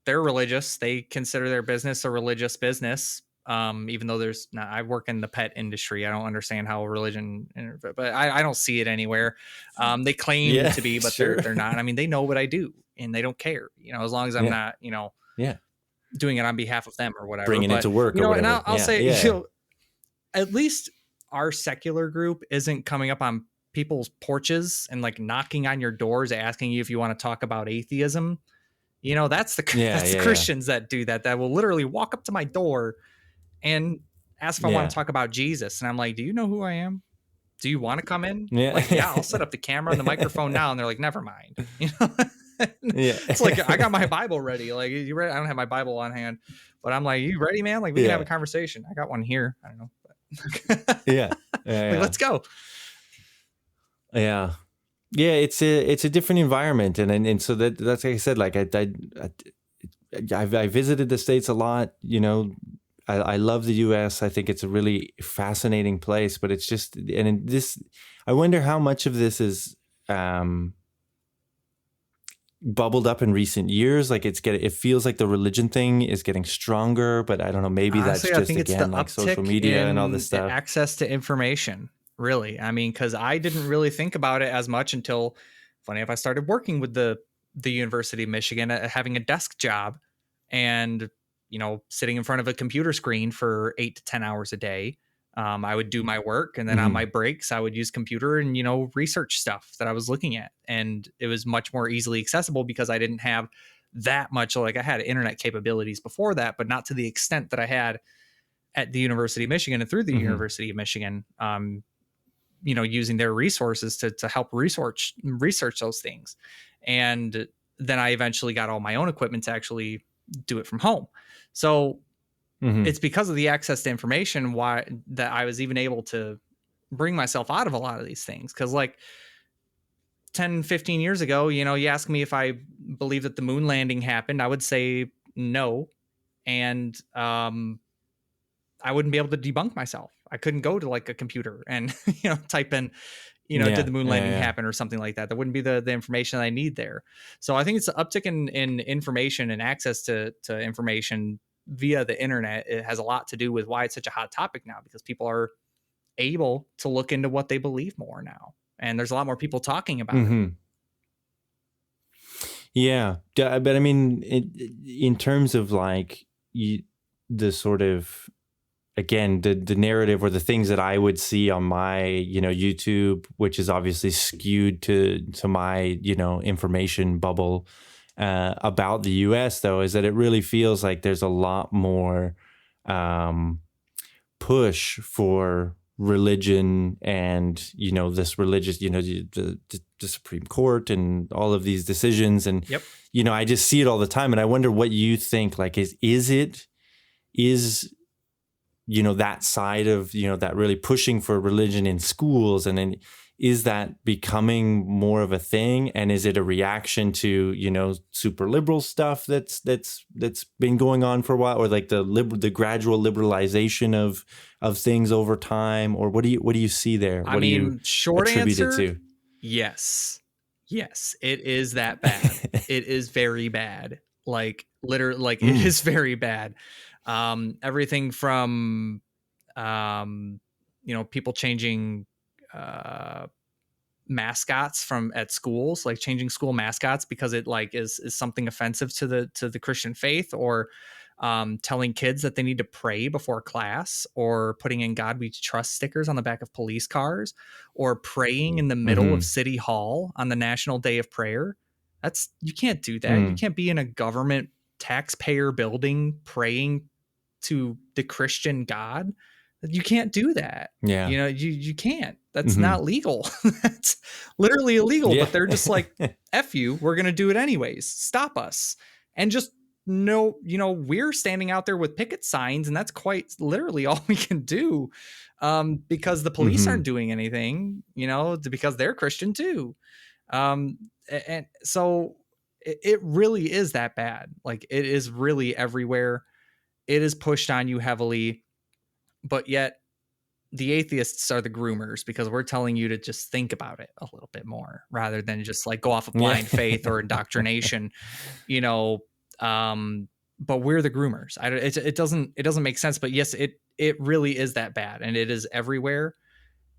they're religious. They consider their business a religious business. Even though I work in the pet industry. I don't understand how religion, but I don't see it anywhere. They claim to be, but they're not. I mean, they know what I do and they don't care, as long as I'm not, doing it on behalf of them or whatever. Bringing it to work or whatever. And I'll say, at least our secular group isn't coming up on people's porches and like knocking on your doors asking you if you want to talk about atheism. That's the Yeah, that's the yeah, yeah. Christians that do that. That will literally walk up to my door and ask if I want Yeah. to talk about Jesus. And I'm like, do you know who I am? Do you want to come in? Yeah. Like, yeah, I'll set up the camera and the microphone now. And they're like, never mind. Yeah. It's like, I got my Bible ready. Like, you ready? I don't have my Bible on hand, but I'm like, you ready, man? Like, we can have a Yeah. conversation. I got one here. I don't know. Yeah. Yeah. Like, let's go. Yeah. Yeah, it's a different environment, and so that's like I said, like I visited the States a lot. I love the U.S. I think it's a really fascinating place, but it's just, and this, I wonder how much of this is bubbled up in recent years. Like it feels like the religion thing is getting stronger, but I don't know. Maybe Honestly, that's I just think it's the again like social uptick media and all in this stuff. access to information. Really, I mean, because I didn't really think about it as much until, funny enough, I started working with the University of Michigan, having a desk job, and sitting in front of a computer screen for 8 to 10 hours a day. I would do my work, and then on my breaks, I would use computer and research stuff that I was looking at, and it was much more easily accessible because I didn't have that much. Like, I had internet capabilities before that, but not to the extent that I had at the University of Michigan and through the University of Michigan. Using their resources to help research those things. And then I eventually got all my own equipment to actually do it from home. So it's because of the access to information why that I was even able to bring myself out of a lot of these things. Cause like 10, 15 years ago, you ask me if I believe that the moon landing happened, I would say no. And I wouldn't be able to debunk myself. I couldn't go to like a computer and type in, did the moon landing happen or something like that. That wouldn't be the information I need there. So I think it's an uptick in information and access to information via the internet. It has a lot to do with why it's such a hot topic now, because people are able to look into what they believe more now, and there's a lot more people talking about it. Yeah, but I mean, in terms of like the sort of, again, the narrative or the things that I would see on my, YouTube, which is obviously skewed to my, information bubble about the US, though, is that it really feels like there's a lot more push for religion and, this religious, the Supreme Court and all of these decisions. And, I just see it all the time. And I wonder what you think, like, is that side of, that really pushing for religion in schools, and then is that becoming more of a thing? And is it a reaction to, super liberal stuff that's been going on for a while, or like the gradual liberalization of things over time? Or what do you see there? What do you short attribute answer, it to? yes, it is that bad. It is very bad. Like, literally, like it is very bad. Everything from, people changing mascots at schools, like changing school mascots because it like is something offensive to the Christian faith, or telling kids that they need to pray before class, or putting in "God We Trust" stickers on the back of police cars, or praying in the middle of City Hall on the National Day of Prayer. You can't do that. You can't be in a government taxpayer building praying to the Christian God. You can't do that. Yeah. You can't. That's not legal. That's literally illegal. But they're just like, F you, we're going to do it anyways. Stop us. And just know, we're standing out there with picket signs, and that's quite literally all we can do, because the police aren't doing anything, because they're Christian too. And so it really is that bad. Like, it is really everywhere. It is pushed on you heavily, but yet the atheists are the groomers, because we're telling you to just think about it a little bit more rather than just like go off of blind faith or indoctrination, but we're the groomers. It doesn't make sense, but yes, it really is that bad, and it is everywhere.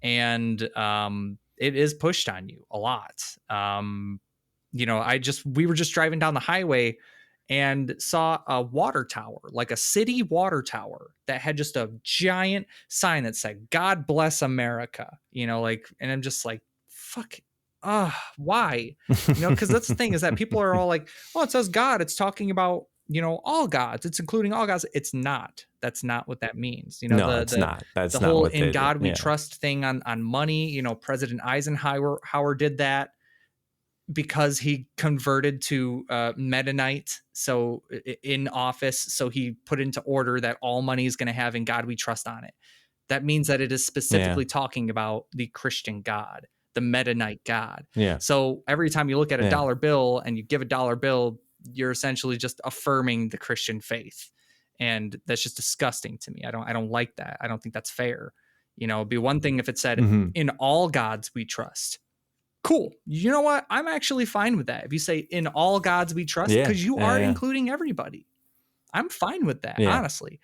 And it is pushed on you a lot. We were just driving down the highway and saw a water tower, like a city water tower, that had just a giant sign that said "God bless America," and I'm just like, fuck, why? Because that's the thing, is that people are all like, oh, it says God, it's talking about, all gods, it's including all gods. It's not. That's not what that means. No, it's not. That's The not whole what "in they do. God we Yeah. trust" thing on money. President Eisenhower did that because he converted to Mennonite, so in office, so he put into order that all money is going to have "in God we trust" on it. That means that it is specifically talking about the Christian God, the Mennonite God. Yeah. So every time you look at a Yeah. dollar bill and you give a dollar bill, you're essentially just affirming the Christian faith. And that's just disgusting to me. I don't like that. I don't think that's fair. It'd be one thing if it said, Mhm. "in all gods we trust." Cool. You know what? I'm actually fine with that. If you say "in all gods we trust," Yeah. because you are Yeah. including everybody. I'm fine with that, Yeah. honestly.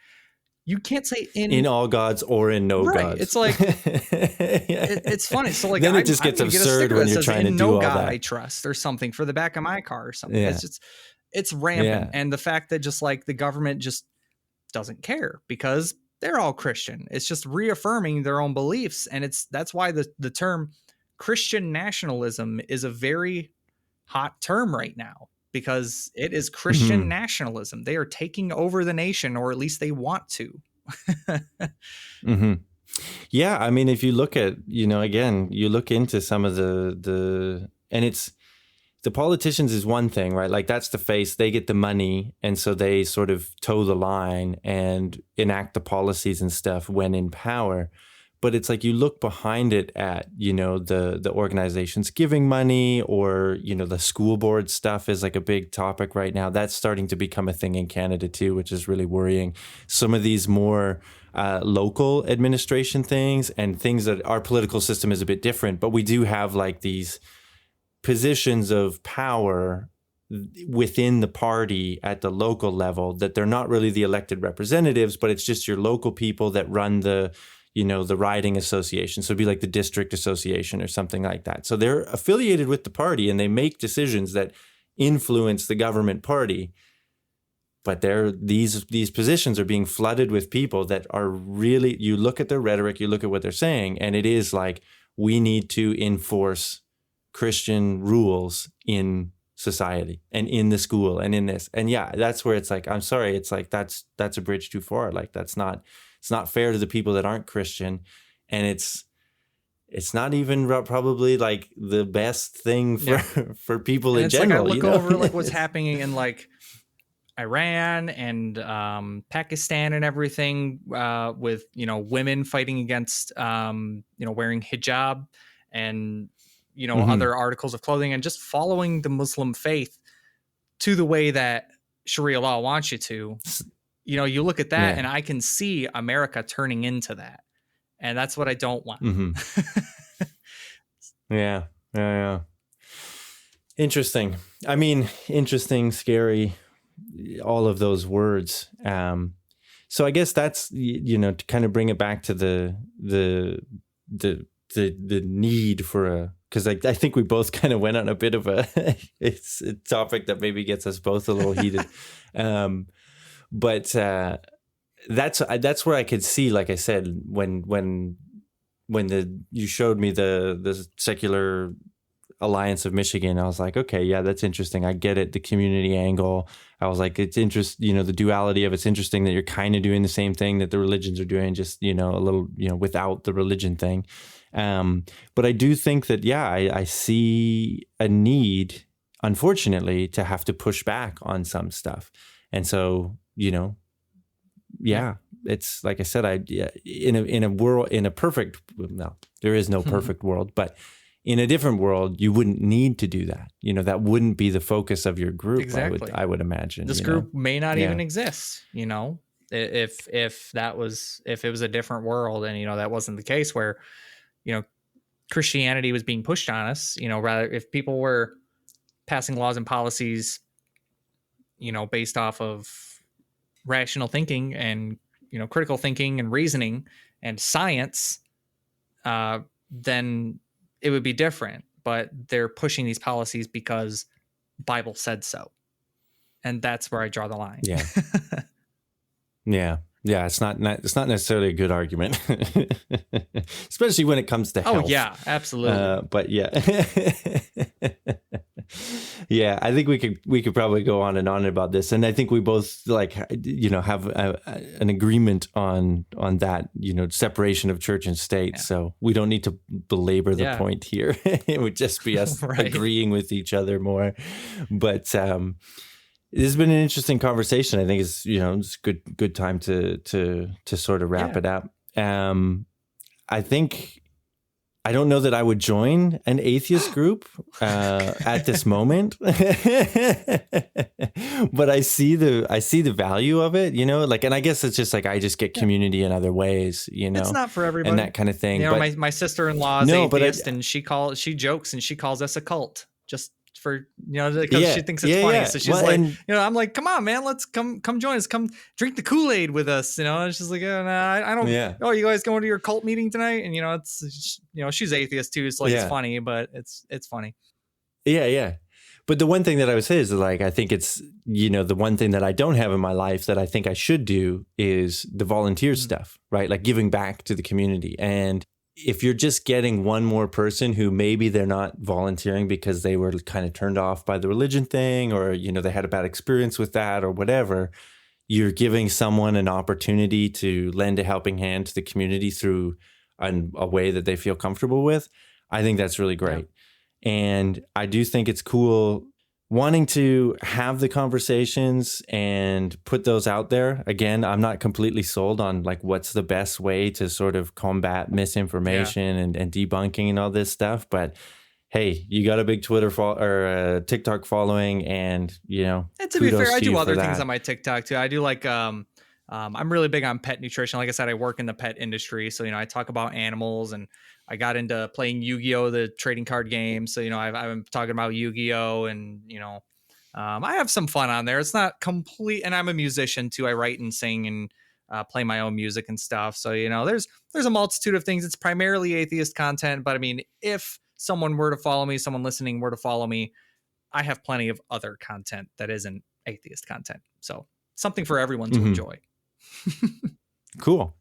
You can't say In all gods or in no Right. gods. It's like, Yeah. it's funny. So like, Then it just gets I'm gonna get a absurd sticker when that you're says trying to "in do no all God that. I trust" or something for the back of my car or something. Yeah. It's rampant. Yeah. And the fact that just like the government just doesn't care because they're all Christian. It's just reaffirming their own beliefs. And that's why the term Christian nationalism is a very hot term right now, because it is Christian Mhm. nationalism. They are taking over the nation, or at least they want to. Mhm. Yeah, I mean, if you look at, again, you look into some of and it's the politicians is one thing, right? Like that's the face, they get the money. And so they sort of toe the line and enact the policies and stuff when in power. But it's like you look behind it at, the organizations giving money, or, the school board stuff is like a big topic right now. That's starting to become a thing in Canada too, which is really worrying. Some of these more local administration things and things that our political system is a bit different, but we do have like these positions of power within the party at the local level that they're not really the elected representatives, but it's just your local people that run the riding association. So it'd be like the district association or something like that. So they're affiliated with the party and they make decisions that influence the government party. But these positions are being flooded with people that are really, you look at their rhetoric, you look at what they're saying, and it is like, we need to enforce Christian rules in society and in the school and in this. And yeah, that's where it's like, I'm sorry, it's like, that's a bridge too far. Like it's not fair to the people that aren't Christian. And it's not even probably like the best thing for people in general. Like I look over like what's happening in like Iran and Pakistan and everything, with women fighting against wearing hijab and other articles of clothing, and just following the Muslim faith to the way that Sharia law wants you to. You look at that and I can see America turning into that, and that's what I don't want. Mm-hmm. Yeah. Interesting. I mean, interesting, scary, all of those words. So I guess that's, to kind of bring it back to the need for because I think we both kind of went on a bit of it's a topic that maybe gets us both a little heated. But that's where I could see, like I said, when you showed me the Secular Alliance of Michigan, I was like, okay, yeah, that's interesting. I get it. The community angle. I was like, it's interesting, the duality of it's interesting that you're kind of doing the same thing that the religions are doing, just, a little, without the religion thing. But I do think that, I see a need, unfortunately, to have to push back on some stuff. And so, it's like I said, in a world, in a perfect, no, there is no perfect world, but in a different world, you wouldn't need to do that. That wouldn't be the focus of your group. Exactly. I would imagine this group may not even exist. If it was a different world, and that wasn't the case, where Christianity was being pushed on us. Rather, if people were passing laws and policies, based off of rational thinking and critical thinking and reasoning and science, then it would be different. But they're pushing these policies because Bible said so, and that's where I draw the line. Yeah. Yeah. Yeah, it's not necessarily a good argument, especially when it comes to Oh health. yeah, absolutely. But yeah, yeah, I think we could probably go on and on about this, and I think we both like have an agreement on that separation of church and state. Yeah. So we don't need to belabor the point here. It would just be us Right. agreeing with each other more. But this has been an interesting conversation. I think it's good time to sort of wrap it up. I think I don't know that I would join an atheist group at this moment, but I see the value of it, and I guess it's just like I just get community in other ways, It's not for everybody and that kind of thing. But my sister-in-law is atheist, and she jokes and she calls us a cult just for because she thinks it's funny. So she's I'm like, come on, man, let's come join us, come drink the Kool-Aid with us. And she's like, oh, no, I don't. Yeah. Oh, you guys going to your cult meeting tonight? And it's she's atheist too. It's like it's funny, but it's funny. Yeah. But the one thing that I would say is like I think it's the one thing that I don't have in my life that I think I should do is the volunteer stuff, right? Like giving back to the community. And if you're just getting one more person who maybe they're not volunteering because they were kind of turned off by the religion thing, or, they had a bad experience with that or whatever, you're giving someone an opportunity to lend a helping hand to the community through a way that they feel comfortable with. I think that's really great. Yeah. And I do think it's cool wanting to have the conversations and put those out there. Again, I'm not completely sold on like what's the best way to sort of combat misinformation and debunking and all this stuff. But hey, you got a big Twitter or TikTok following, and and to be fair, I do other things on my TikTok too. I do like I'm really big on pet nutrition. Like I said, I work in the pet industry, so I talk about animals, and I got into playing Yu-Gi-Oh, the trading card game. So I've been talking about Yu-Gi-Oh, and I have some fun on there. It's not complete, and I'm a musician too. I write and sing and play my own music and stuff. So there's a multitude of things. It's primarily atheist content, but I mean, if someone were to follow me, someone listening were to follow me, I have plenty of other content that isn't atheist content. So something for everyone to enjoy. Cool.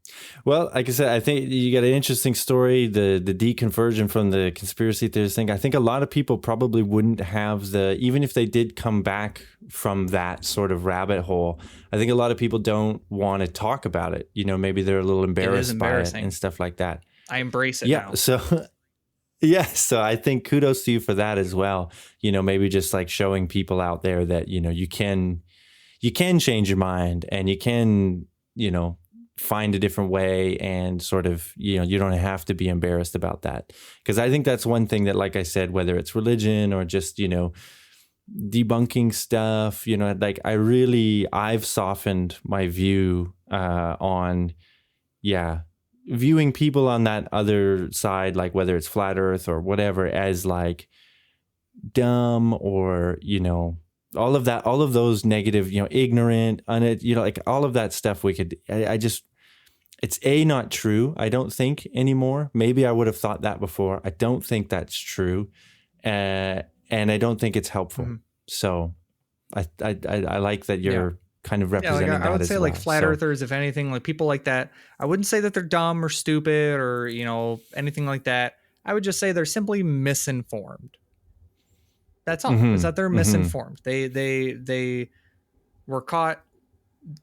Well, like I said, I think you got an interesting story, the deconversion from the conspiracy theorist thing. I think a lot of people probably wouldn't have even if they did come back from that sort of rabbit hole, I think a lot of people don't want to talk about it. Maybe they're a little embarrassed by it and stuff like that. I embrace it now. So I think kudos to you for that as well. Maybe just like showing people out there that, you can change your mind, and you can, find a different way, and sort of, you don't have to be embarrassed about that. Because I think that's one thing that, like I said, whether it's religion or just, debunking stuff, like I've softened my view on, viewing people on that other side, like whether it's flat earth or whatever, as like dumb or, all of those negative, ignorant, like all of that stuff it's not true. I don't think anymore. Maybe I would have thought that before. I don't think that's true. And I don't think it's helpful. Mm-hmm. So I like that you're kind of representing that as well. I would say like flat earthers, if anything, like people like that, I wouldn't say that they're dumb or stupid or, anything like that. I would just say they're simply misinformed. That's all. Is that they're misinformed. They were caught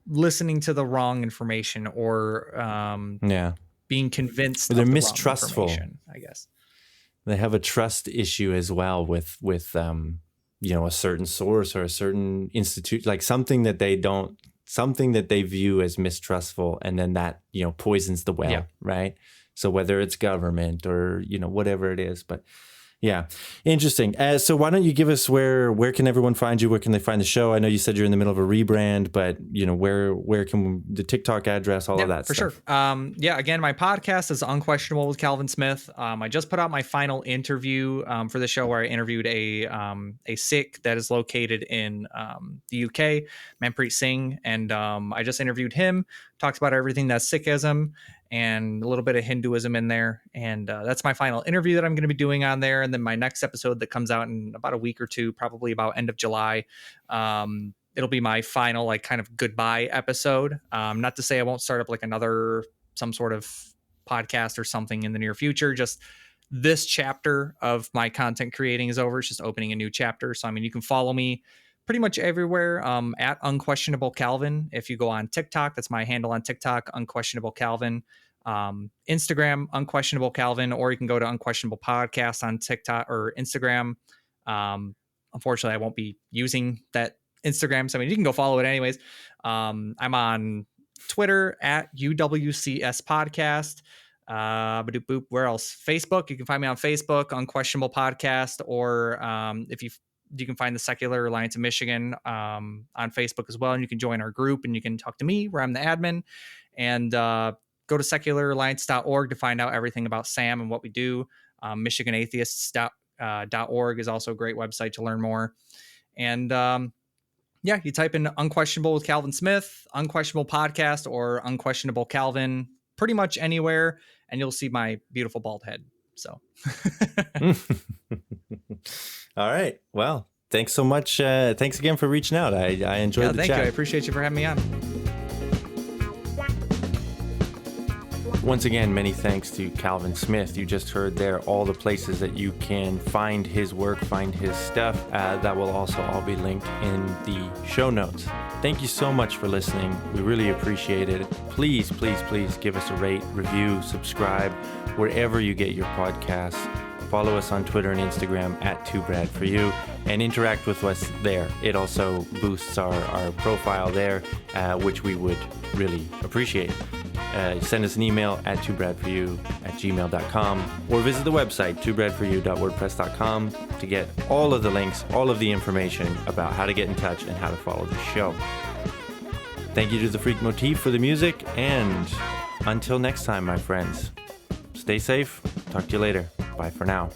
listening to the wrong information, or being convinced. They're mistrustful. I guess they have a trust issue as well with a certain source or a certain institute, like something that they view as mistrustful, and then that poisons the well, right? So whether it's government or whatever it is, but. Yeah. Interesting. So why don't you give us where can everyone find you? Where can they find the show? I know you said you're in the middle of a rebrand, but where can the TikTok address, all of that for stuff? Sure. Again, my podcast is Unquestionable with Calvin Smith. I just put out my final interview for the show, where I interviewed a Sikh that is located in the UK, Manpreet Singh. And I just interviewed him, talked about everything that's Sikhism and a little bit of Hinduism in there. And that's my final interview that I'm going to be doing on there. And then my next episode that comes out in about a week or two, probably about end of July, it'll be my final like kind of goodbye episode. Not to say I won't start up like some sort of podcast or something in the near future. Just this chapter of my content creating is over. It's just opening a new chapter. So, I mean, you can follow me pretty much everywhere at Unquestionable Calvin. If you go on TikTok, that's my handle on TikTok, Unquestionable Calvin. Instagram, Unquestionable Calvin, or you can go to Unquestionable Podcast on TikTok or Instagram. Unfortunately, I won't be using that Instagram. So, I mean, you can go follow it anyways. I'm on Twitter at UWCS Podcast. Where else? Facebook. You can find me on Facebook, Unquestionable Podcast, or if you can find the Secular Alliance of Michigan on Facebook as well, and you can join our group and you can talk to me where I'm the admin. And go to secularalliance.org to find out everything about Sam and what we do. MichiganAtheists.org is also a great website to learn more. And you type in Unquestionable with Calvin Smith, Unquestionable Podcast, or Unquestionable Calvin pretty much anywhere, and you'll see my beautiful bald head. So all right, well, thanks so much. Thanks again for reaching out. I enjoyed the thank chat. you. I appreciate you for having me on. Once again, many thanks to Calvin Smith. You just heard there all the places that you can find his work, find his stuff. That will also all be linked in the show notes. Thank you so much for listening. We really appreciate it. Please, please, please give us a rate, review, subscribe, wherever you get your podcasts. Follow us on Twitter and Instagram at 2brad4u and interact with us there. It also boosts our profile there, which we would really appreciate. Send us an email at 2brad4u@gmail.com or visit the website 2brad4u.wordpress.com to get all of the links, all of the information about how to get in touch and how to follow the show. Thank you to the Freak Motif for the music, and until next time, my friends, stay safe. Talk to you later. Bye for now.